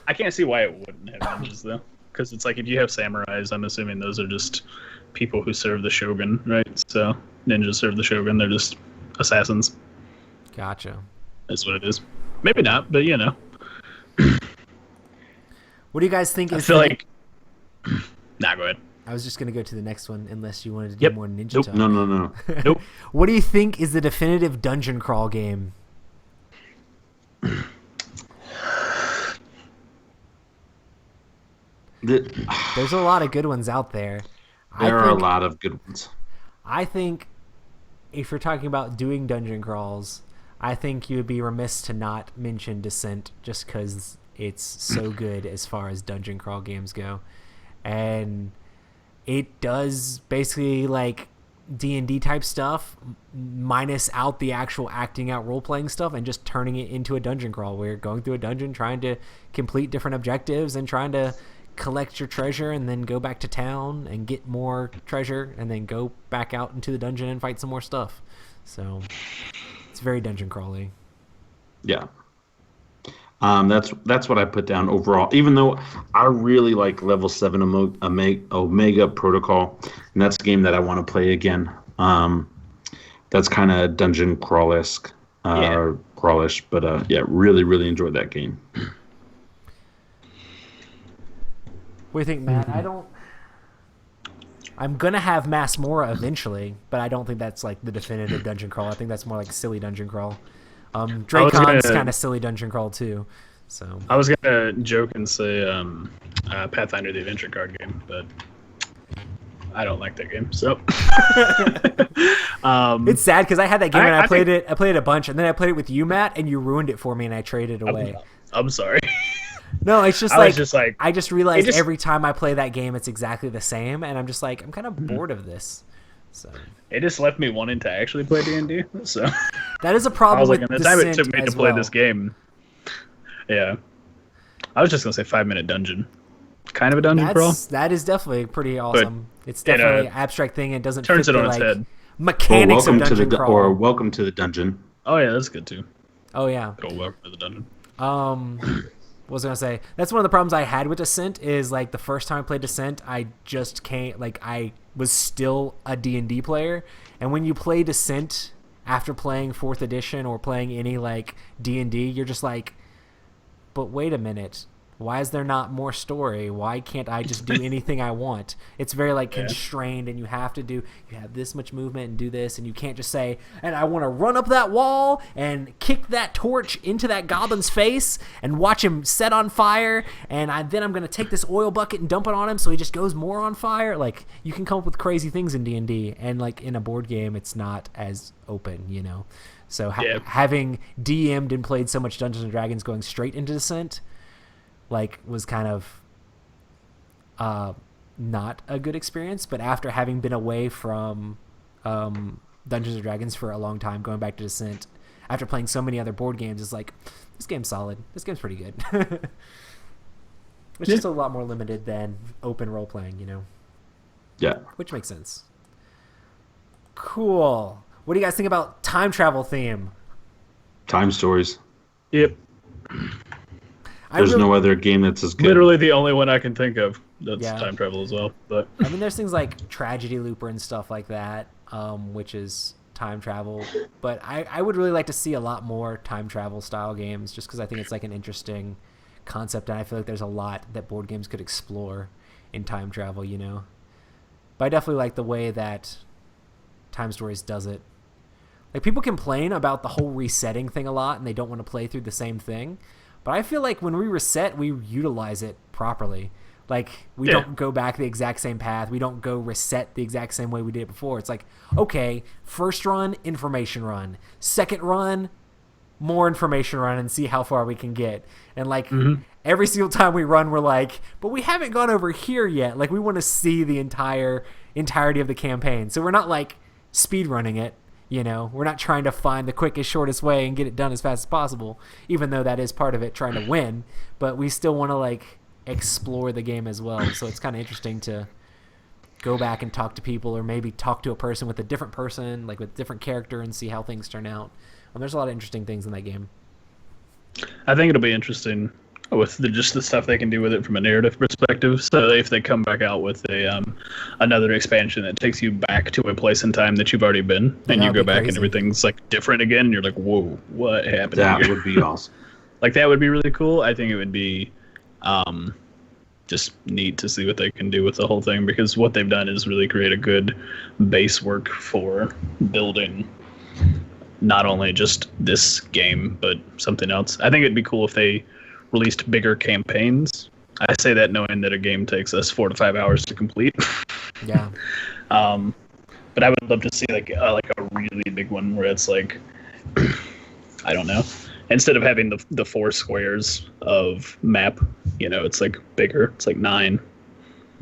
I can't see why it wouldn't have ninjas though, because it's like if you have samurais, I'm assuming those are just people who serve the shogun, right? So ninjas serve the shogun. They're just assassins. Gotcha. That's what it is. Maybe not, but you know. What do you guys think I is feel the- like. Nah, go ahead. I was just going to go to the next one unless you wanted to do Yep. more ninja Nope. talk. No. Nope. What do you think is the definitive dungeon crawl game? There's a lot of good ones out there. There are a lot of good ones. I think if you're talking about doing dungeon crawls, I think you would be remiss to not mention Descent just because it's so good as far as dungeon crawl games go. And it does basically like D&D type stuff minus out the actual acting out role-playing stuff and just turning it into a dungeon crawl where you're going through a dungeon trying to complete different objectives and trying to collect your treasure and then go back to town and get more treasure and then go back out into the dungeon and fight some more stuff. So it's very dungeon crawly. Yeah. That's what I put down overall. Even though I really like Level 7 Omega Protocol, and that's a game that I want to play again. That's kind of dungeon crawl-esque, crawlish, but yeah, really, really enjoyed that game. What do you think, Matt? I'm gonna have Mass Mora eventually, but I don't think that's like the definitive dungeon crawl. I think that's more like silly dungeon crawl. Dracon's kind of silly dungeon crawl too. So I was gonna joke and say Pathfinder the Adventure Card Game, but I don't like that game. So it's sad because I had that game and I played think- it. I played it a bunch, and then I played it with you, Matt, and you ruined it for me, and I traded it away. I'm sorry. No, it's just I like was just like I just realized just- every time I play that game, it's exactly the same, and I'm just like I'm kind of bored of this. So it just left me wanting to actually play D&D. So that is a I problem was like, with in the time it Descent took me to as play well. this game. Yeah, I was just gonna say 5-minute dungeon, kind of a dungeon crawl. That is definitely pretty awesome. It's it, definitely an abstract thing. It doesn't turns fit it the, on its like, head. Or mechanics of welcome to dungeon the crawl. or welcome to the dungeon. Oh yeah, that's good too. Oh yeah. Oh, welcome to the dungeon. What was I gonna say? That's one of the problems I had with Descent is like the first time I played Descent, I just can't like I was still a D&D player, and when you play Descent after playing 4th edition or playing any like D&D, you're just like, but wait a minute. Why is there not more story? Why can't I just do anything I want? It's very like constrained, and you have this much movement and do this, and you can't just say, and I want to run up that wall and kick that torch into that goblin's face and watch him set on fire, and then I'm going to take this oil bucket and dump it on him so he just goes more on fire. Like, you can come up with crazy things in D&D, and like in a board game, it's not as open, you know? So having DM'd and played so much Dungeons & Dragons going straight into Descent, like was kind of not a good experience. But after having been away from Dungeons & Dragons for a long time, going back to Descent after playing so many other board games, it's like, this game's solid. This game's pretty good. It's just a lot more limited than open role-playing, you know? Yeah. Which makes sense. Cool. What do you guys think about time travel theme? Time stories. Yep. There's no other game that's as good. Literally the only one I can think of. That's Yeah. time travel as well. But I mean, there's things like Tragedy Looper and stuff like that, which is time travel. But I would really like to see a lot more time travel style games, just because I think it's like an interesting concept, and I feel like there's a lot that board games could explore in time travel, you know. But I definitely like the way that Time Stories does it. Like, people complain about the whole resetting thing a lot, and they don't want to play through the same thing. But I feel like when we reset, we utilize it properly. Like, we don't go back the exact same path. We don't go reset the exact same way we did it before. It's like, okay, first run, information run. Second run, more information run, and see how far we can get. And, like, every single time we run, we're like, but we haven't gone over here yet. Like, we want to see the entirety of the campaign. So we're not, like, speed running it. You know, we're not trying to find the quickest, shortest way and get it done as fast as possible, even though that is part of it, trying to win. But we still want to, like, explore the game as well. So it's kind of interesting to go back and talk to people, or maybe talk to a person with a different person, like with a different character, and see how things turn out. There's a lot of interesting things in that game. I think it'll be interesting with just the stuff they can do with it from a narrative perspective. So if they come back out with a another expansion that takes you back to a place in time that you've already been, and you go back and everything's like different again, and you're like, whoa, what happened That here? would be awesome. Like, that would be really cool. I think it would be just neat to see what they can do with the whole thing, because what they've done is really create a good base work for building not only just this game, but something else. I think it'd be cool if they released bigger campaigns. I say that knowing that a game takes us 4 to 5 hours to complete. Yeah. But I would love to see like a really big one where it's like, I don't know, instead of having the 4 squares of map, you know, it's like bigger. It's like 9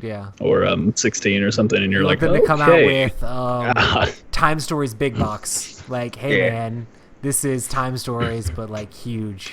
Yeah. or 16 or something, and you're like, them to come out okay. with Time Stories Big Box. Like, hey, Yeah. man, this is Time Stories, but, like, huge.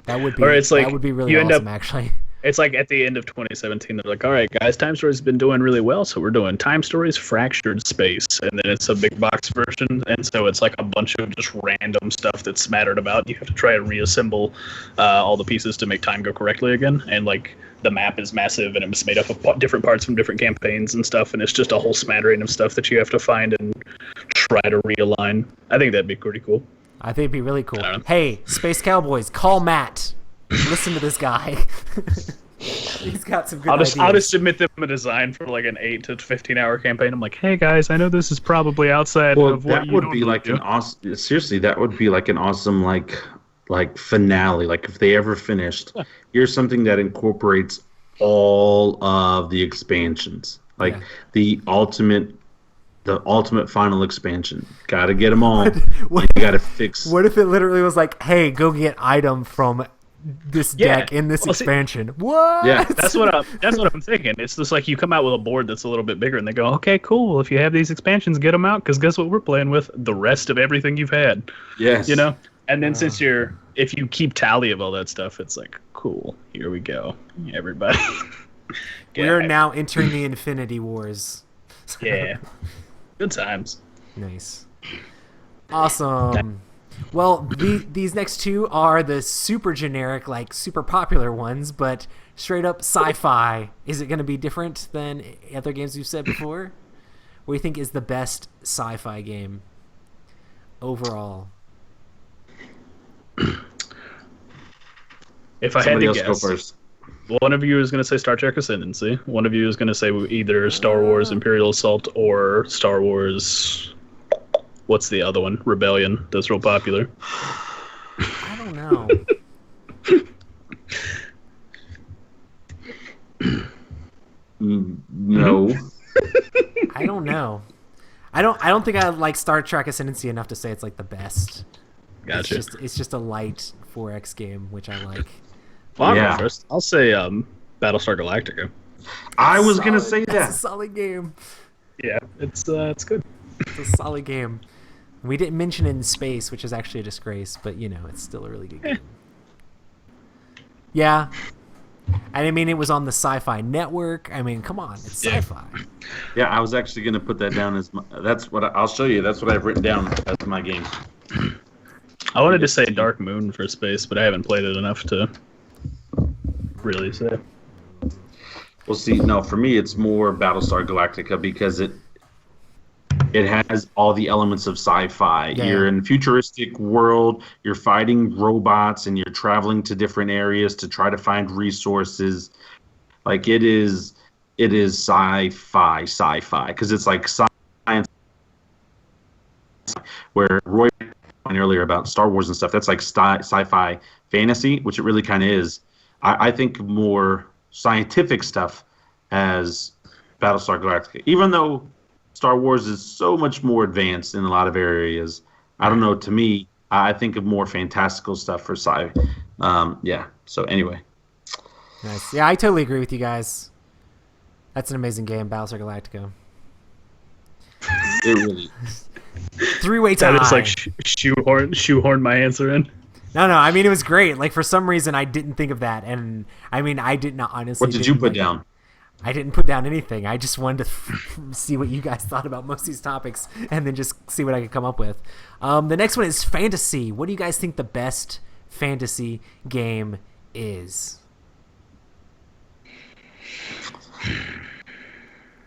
That would be, Or it's like that would be really you end awesome, up- actually. It's like at the end of 2017, they're like, all right, guys, Time Stories has been doing really well, so we're doing Time Stories Fractured Space. And then it's a big box version, and so it's like a bunch of just random stuff that's smattered about. You have to try and reassemble all the pieces to make time go correctly again. And, like, the map is massive, and it's made up of different parts from different campaigns and stuff, and it's just a whole smattering of stuff that you have to find and try to realign. I think that'd be pretty cool. I think it'd be really cool. I don't know. Hey, Space Cowboys, call Matt. Listen to this guy. He's got some good I'll ideas. just submit them a design for like an 8 to 15 hour campaign. I'm like, hey guys, I know this is probably outside Well, of what that you would be normally like do. an awesome. Seriously, that would be like an awesome like finale. Like, if they ever finished, here's something that incorporates all of the expansions, like Yeah. the ultimate final expansion. Got to get them all. What, You got to fix. what if it literally was like, hey, go get item from this Yeah. deck in this Well, see- expansion? What? Yeah. That's what I'm thinking. It's just like you come out with a board that's a little bit bigger, and they go, okay, cool. Well, if you have these expansions, get them out, because guess what we're playing with? The rest of everything you've had. Yes. You know. And then if you keep tally of all that stuff, it's like, cool. Here we go, everybody. We are Yeah. now entering the Infinity Wars. Yeah. Good times. Nice. Awesome. Well, these next two are the super generic, like super popular ones, but straight up sci-fi. Is it going to be different than other games you've said before? What do you think is the best sci-fi game overall? If I Somebody had else to go guess, first. one of you is going to say Star Trek Ascendancy. One of you is going to say either Star Wars Imperial Assault or Star Wars. What's the other one? Rebellion. That's real popular. I don't know. No. I don't know. I don't think I like Star Trek Ascendancy enough to say it's like the best. Gotcha. It's just a light 4X game, which I like. Well, I'll Yeah. go first. I'll say Battlestar Galactica. I was gonna Solid. say That's a that. solid game. Yeah, it's good. It's a solid game. We didn't mention it in space, which is actually a disgrace, but you know, it's still a really good game. Yeah. And I mean, it was on the Sci-Fi Network. I mean, come on, it's Yeah. sci-fi. Yeah, I was actually gonna put that down as my, that's what I'll show you. That's what I've written down as my game. I wanted to say Dark Moon for space, but I haven't played it enough to really say. Well, see, no, for me, it's more Battlestar Galactica because it has all the elements of sci-fi. Yeah. You're in a futuristic world, you're fighting robots, and you're traveling to different areas to try to find resources. Like it is sci-fi, because it's like science. Where Roy talking earlier about Star Wars and stuff, that's like sci-fi fantasy, which it really kind of is. I think more scientific stuff as Battlestar Galactica, even though Star Wars is so much more advanced in a lot of areas. I don't know. To me, I think of more fantastical stuff for sci. Yeah. So anyway. Nice. Yeah, I totally agree with you guys. That's an amazing game, Battlestar Galactica. It really. Three-way tie. That is like shoehorn my answer in. No. I mean, it was great. Like for some reason, I didn't think of that, and I mean, I did not honestly. What did you put down? I didn't put down anything. I just wanted to see what you guys thought about most of these topics, and then just see what I could come up with. The next one is fantasy. What do you guys think the best fantasy game is?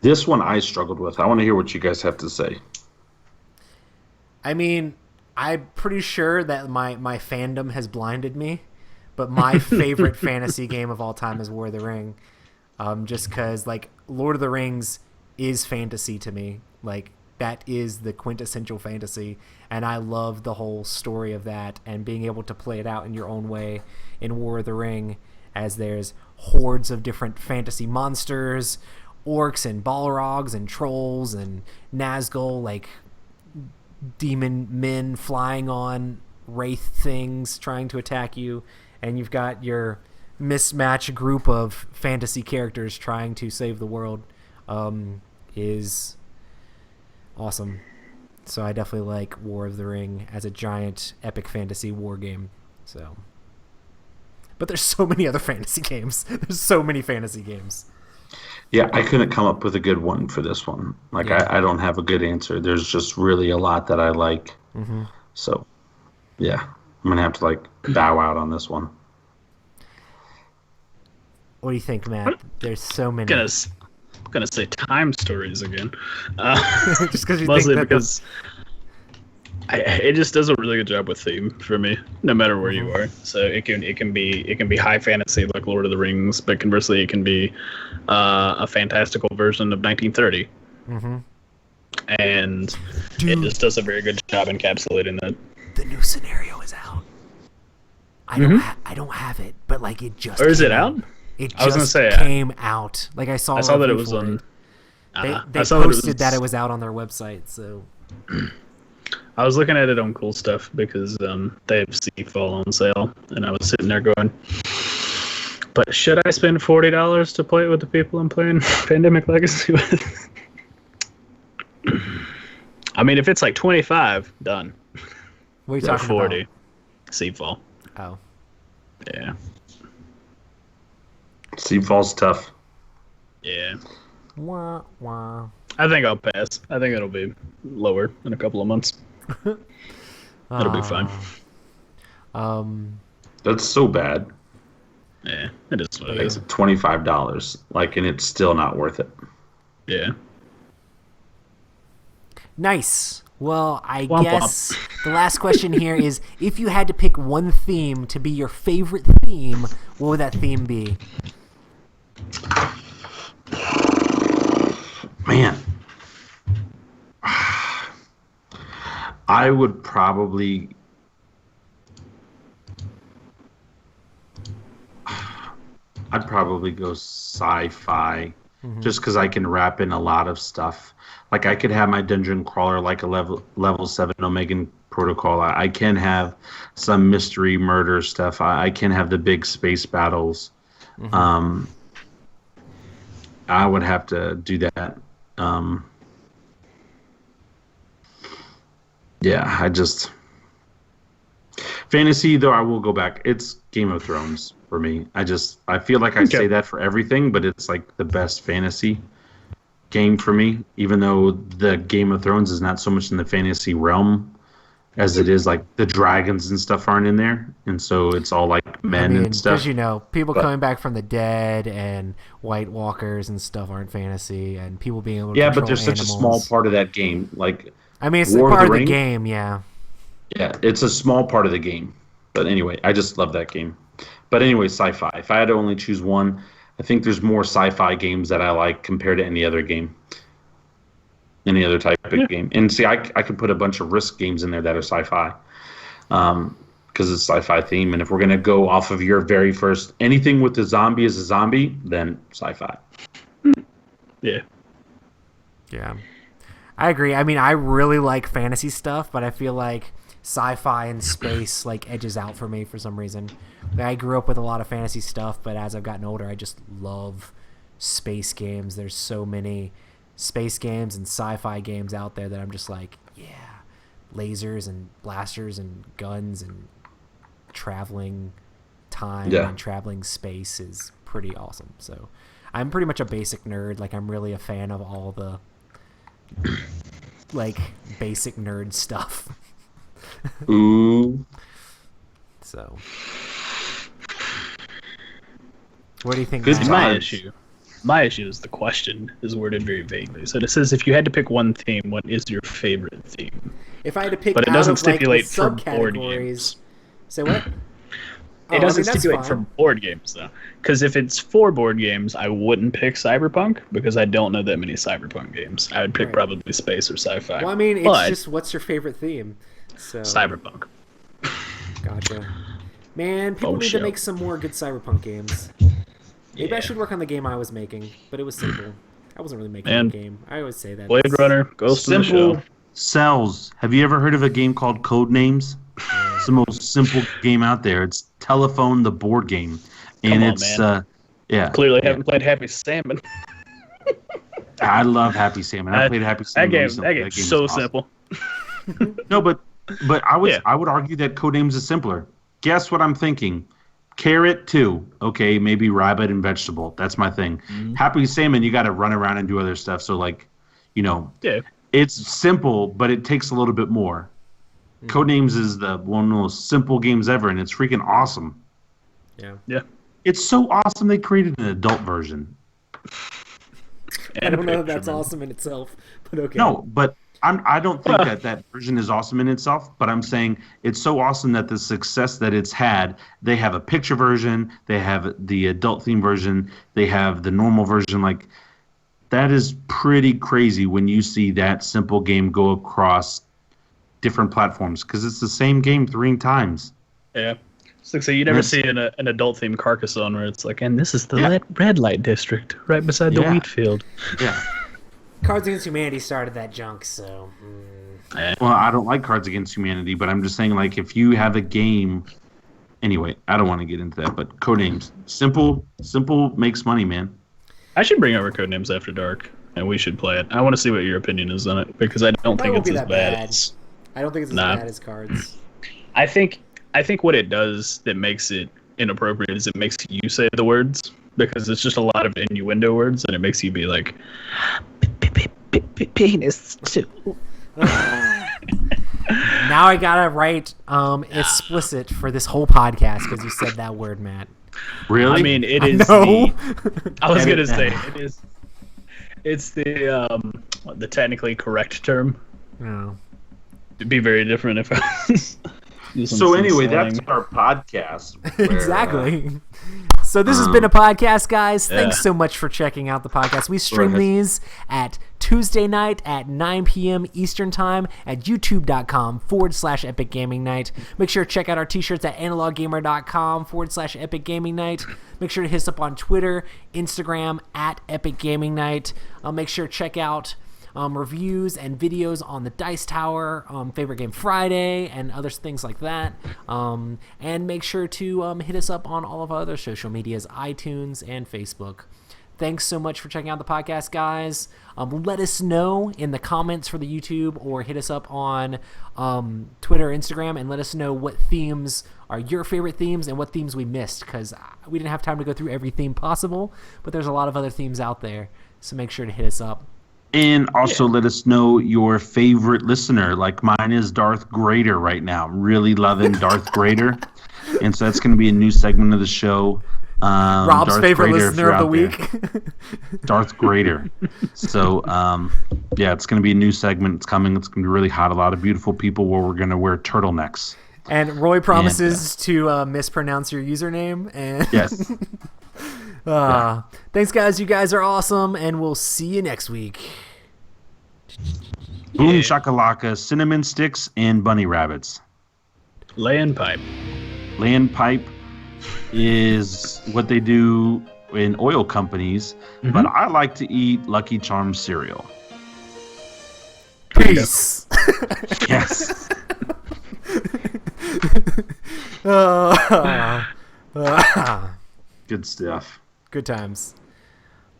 This one I struggled with. I want to hear what you guys have to say. I mean, I'm pretty sure that my fandom has blinded me, but my favorite fantasy game of all time is War of the Ring. Just because, like, Lord of the Rings is fantasy to me. Like, that is the quintessential fantasy, and I love the whole story of that and being able to play it out in your own way in War of the Ring, as there's hordes of different fantasy monsters, orcs and balrogs and trolls and Nazgul, like demon men flying on wraith things trying to attack you, and you've got your mismatched group of fantasy characters trying to save the world. Is awesome. So I definitely like War of the Ring as a giant epic fantasy war game. So, but there's so many other fantasy games. There's so many fantasy games. Yeah, I couldn't come up with a good one for this one. Like, Yeah. I don't have a good answer. There's just really a lot that I like. Mm-hmm. So, yeah, I'm going to have to, like, bow out on this one. What do you think, Matt? There's so many. I'm gonna say Time Stories again. Just because you Mostly think that because it just does a really good job with theme for me, no matter where you are. So it can be high fantasy like Lord of the Rings, but conversely it can be a fantastical version of 1930. Mm-hmm. And Dude. it just does a very good job encapsulating that. The new scenario is out. I don't have it, but like it just. Or is came it out? It just I was gonna say, came out. Like I saw. I saw a that it review was for on. it. They I saw posted that it was out on their website. So I was looking at it on Cool Stuff because they have Seafall on sale, and I was sitting there going, "But should I spend $40 to play it with the people I'm playing Pandemic Legacy with?" I mean, if it's like 25, done. what are you Or talking 40, about? Seafall. Oh, Yeah, Seafall's tough. yeah. wah wah. I think I'll pass. I think it'll be lower in a couple of months. That'll be fine. That's so bad. Yeah, it is what it It's is. $25, like, and it's still not worth it. Yeah. Nice. Well, I Womp guess the last question here is: if you had to pick one theme to be your favorite theme, what would that theme be? Man, I would probably. I'd probably go sci-fi, just because I can wrap in a lot of stuff. Like I could have my dungeon crawler like a level 7 Omegan protocol. I can have some mystery murder stuff. I can have the big space battles. I would have to do that. Yeah, I just fantasy though. I will go back. It's Game of Thrones for me. I feel like I say that for everything, but it's like the best fantasy game for me. Even though the Game of Thrones is not so much in the fantasy realm, as it is. Like the dragons and stuff aren't in there, and so it's all like men and stuff. Because people coming back from the dead and White Walkers and stuff aren't fantasy, and people being able to Yeah, control but there's such a small animals. part of that game. Like I mean, it's War of part the of the Ring? game, yeah. Yeah, it's a small part of the game. But anyway, I just love that game. But anyway, sci-fi. If I had to only choose one, I think there's more sci-fi games that I like compared to any other game. Any other type of game. And see, I could put a bunch of Risk games in there that are sci-fi. Because it's sci-fi theme. And if we're going to go off of your very first, anything with the zombie as a zombie, then sci-fi. Yeah. Yeah. I agree. I mean, I really like fantasy stuff, but I feel like sci-fi and space like edges out for me for some reason. Like, I grew up with a lot of fantasy stuff, but as I've gotten older, I just love space games. There's so many space games and sci-fi games out there that I'm just like, yeah, lasers and blasters and guns and traveling time and traveling space is pretty awesome. So I'm pretty much a basic nerd. Like, I'm really a fan of all the like basic nerd stuff. Ooh. So what do you think? Good Matt? times. My issue is the question is worded very vaguely. So it says if you had to pick one theme, what is your favorite theme? If I had to pick, But it out doesn't of, stipulate like, for the board subcategories. games. Say what? It doesn't that's stipulate for fine. board games though, because if it's for board games, I wouldn't pick Cyberpunk because I don't know that many Cyberpunk games. I would pick Right. probably space or sci-fi. Well, I mean, it's But just what's your favorite theme? So Cyberpunk. Gotcha. Man, people Oh, need shit. to make some more good Cyberpunk games. Maybe I Yeah. should work on the game I was making, but it was simple. I wasn't really making Man. a game. I always say that. Blade Runner, Ghost in the Simple Shell. sells. Have you ever heard of a game called Codenames? It's the most simple game out there. It's Telephone, the board game, and Come on, it's man. yeah. Clearly yeah. haven't played Happy Salmon. I love Happy Salmon. I played Happy Salmon. That recently. game's is so awesome. simple. No, but I would Yeah. I would argue that Codenames is simpler. Guess what I'm thinking? Carrot 2. Okay, maybe rabbit and vegetable. That's my thing. Mm-hmm. Happy Salmon, you got to run around and do other stuff. So like, Yeah. it's simple, but it takes a little bit more. Codenames is one of the most simple games ever, and it's freaking awesome. Yeah. Yeah. It's so awesome they created an adult version. I And a don't know if picture, that's man. awesome in itself, but okay. No, but I don't think that version is awesome in itself, but I'm saying it's so awesome that the success that it's had, they have a picture version, they have the adult theme version, they have the normal version. Like, that is pretty crazy when you see that simple game go across different platforms, because it's the same game 3 times. Yeah. It's like, so you never That's- see an adult themed Carcassonne where it's like, and this is the Yeah. red light district right beside the Yeah. wheat field. Yeah. Cards Against Humanity started that junk, so Well, I don't like Cards Against Humanity, but I'm just saying, like, if you have a game... Anyway, I don't want to get into that, but Codenames. Simple makes money, man. I should bring over Codenames After Dark, and we should play it. I want to see what your opinion is on it, because I don't Probably think won't it's be as that bad bad. as... I don't think it's as Nah. bad as Cards. I think what it does that makes it inappropriate is it makes you say the words, because it's just a lot of innuendo words, and it makes you be like, penis too. Now I gotta write explicit for this whole podcast because you said that word, Matt. Really? I mean, it I is know. I was Edit gonna say that. it is. It's the technically correct term. No. It'd be very different if I was using So some anyway, slang. that's our podcast. where, Exactly. So this has been a podcast, guys. Thanks Yeah. so much for checking out the podcast. We stream ahead. these at Tuesday night at 9 p.m. Eastern Time at youtube.com/Epic Gaming Night. Make sure to check out our t-shirts at analoggamer.com/Epic Gaming Night. Make sure to hit us up on Twitter, Instagram at Epic Gaming Night. Make sure to check out reviews and videos on the Dice Tower, Favorite Game Friday, and other things like that. And make sure to hit us up on all of our other social medias, iTunes and Facebook. Thanks so much for checking out the podcast, guys. Let us know in the comments for the YouTube or hit us up on Twitter or Instagram and let us know what themes are your favorite themes and what themes we missed, because we didn't have time to go through every theme possible, but there's a lot of other themes out there, so make sure to hit us up. And also let us know your favorite listener. Like mine is Darth Grader right now. I'm really loving Darth Grader. And so that's going to be a new segment of the show. Rob's Darth favorite Grader, if listener you're of the out there. week. Darth Grader. So, yeah, it's going to be a new segment. It's coming. It's going to be really hot. A lot of beautiful people where we're going to wear turtlenecks. And Roy promises to mispronounce your username. And Yes. Thanks, guys. You guys are awesome, and we'll see you next week. Boom shakalaka, cinnamon sticks, and bunny rabbits. Laying pipe. Land pipe is what they do in oil companies, but I like to eat Lucky Charms cereal. Peace. Yes. Good stuff. Good times.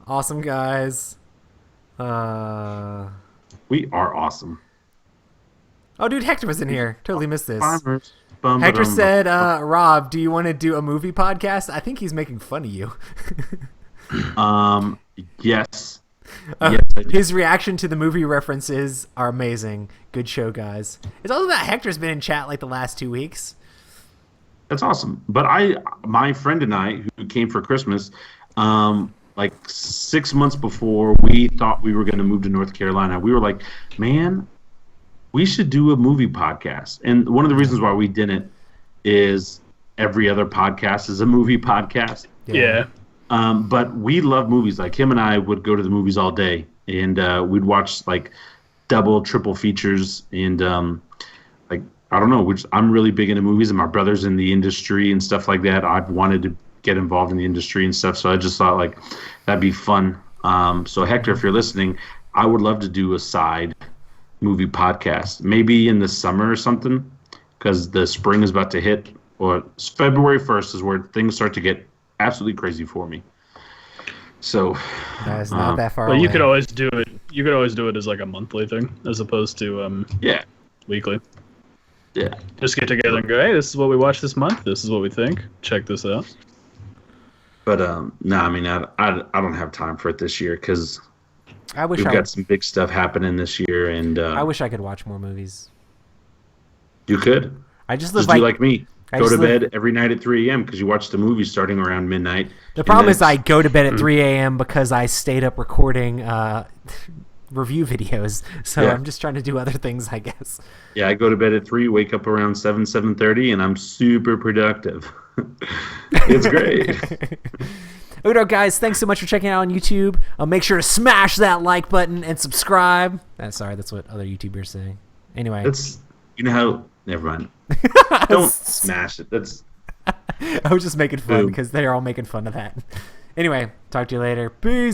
Awesome, guys. We are awesome. Oh, dude, Hector was in here. Totally missed this. Farmers. Hector said, Rob, do you want to do a movie podcast? I think he's making fun of you. Yes. Yes, I do. His reaction to the movie references are amazing. Good show, guys. It's also that Hector's been in chat like the last 2 weeks. That's awesome. But my friend and I, who came for Christmas, like 6 months before we thought we were going to move to North Carolina, we were like, man, we should do a movie podcast. And one of the reasons why we didn't is every other podcast is a movie podcast. Yeah. But we love movies. Like him and I would go to the movies all day, and we'd watch like double, triple features. And like I don't know, I'm really big into movies, and my brother's in the industry and stuff like that. I've wanted to get involved in the industry and stuff, so I just thought like that'd be fun. So Hector, if you're listening, I would love to do a side movie podcast, maybe in the summer or something, because the spring is about to hit, or February 1st is where things start to get absolutely crazy for me. So That is not that far But away. you could always do it. You could always do it as like a monthly thing, as opposed to yeah, weekly. yeah. Just get together and go, hey, this is what we watched this month. This is what we think. Check this out. But no, I mean, I don't have time for it this year because I wish we've I got would, some big stuff happening this year, and I wish I could watch more movies. you could I just live just do like me. I Go just to live- bed every night at 3 a.m. because you watch the movie starting around midnight. The problem is I I go to bed at 3 a.m. because I stayed up recording review videos. So Yeah. I'm just trying to do other things, I guess. Yeah, I go to bed at 3, wake up around 7:30, and I'm super productive. It's great. Okay, guys, thanks so much for checking out on YouTube. Make sure to smash that like button and subscribe. Sorry, that's what other YouTubers say. Anyway. That's how. Never mind. Don't smash it. That's. I was just making fun Boom. because they're all making fun of that. Anyway, talk to you later. Peace.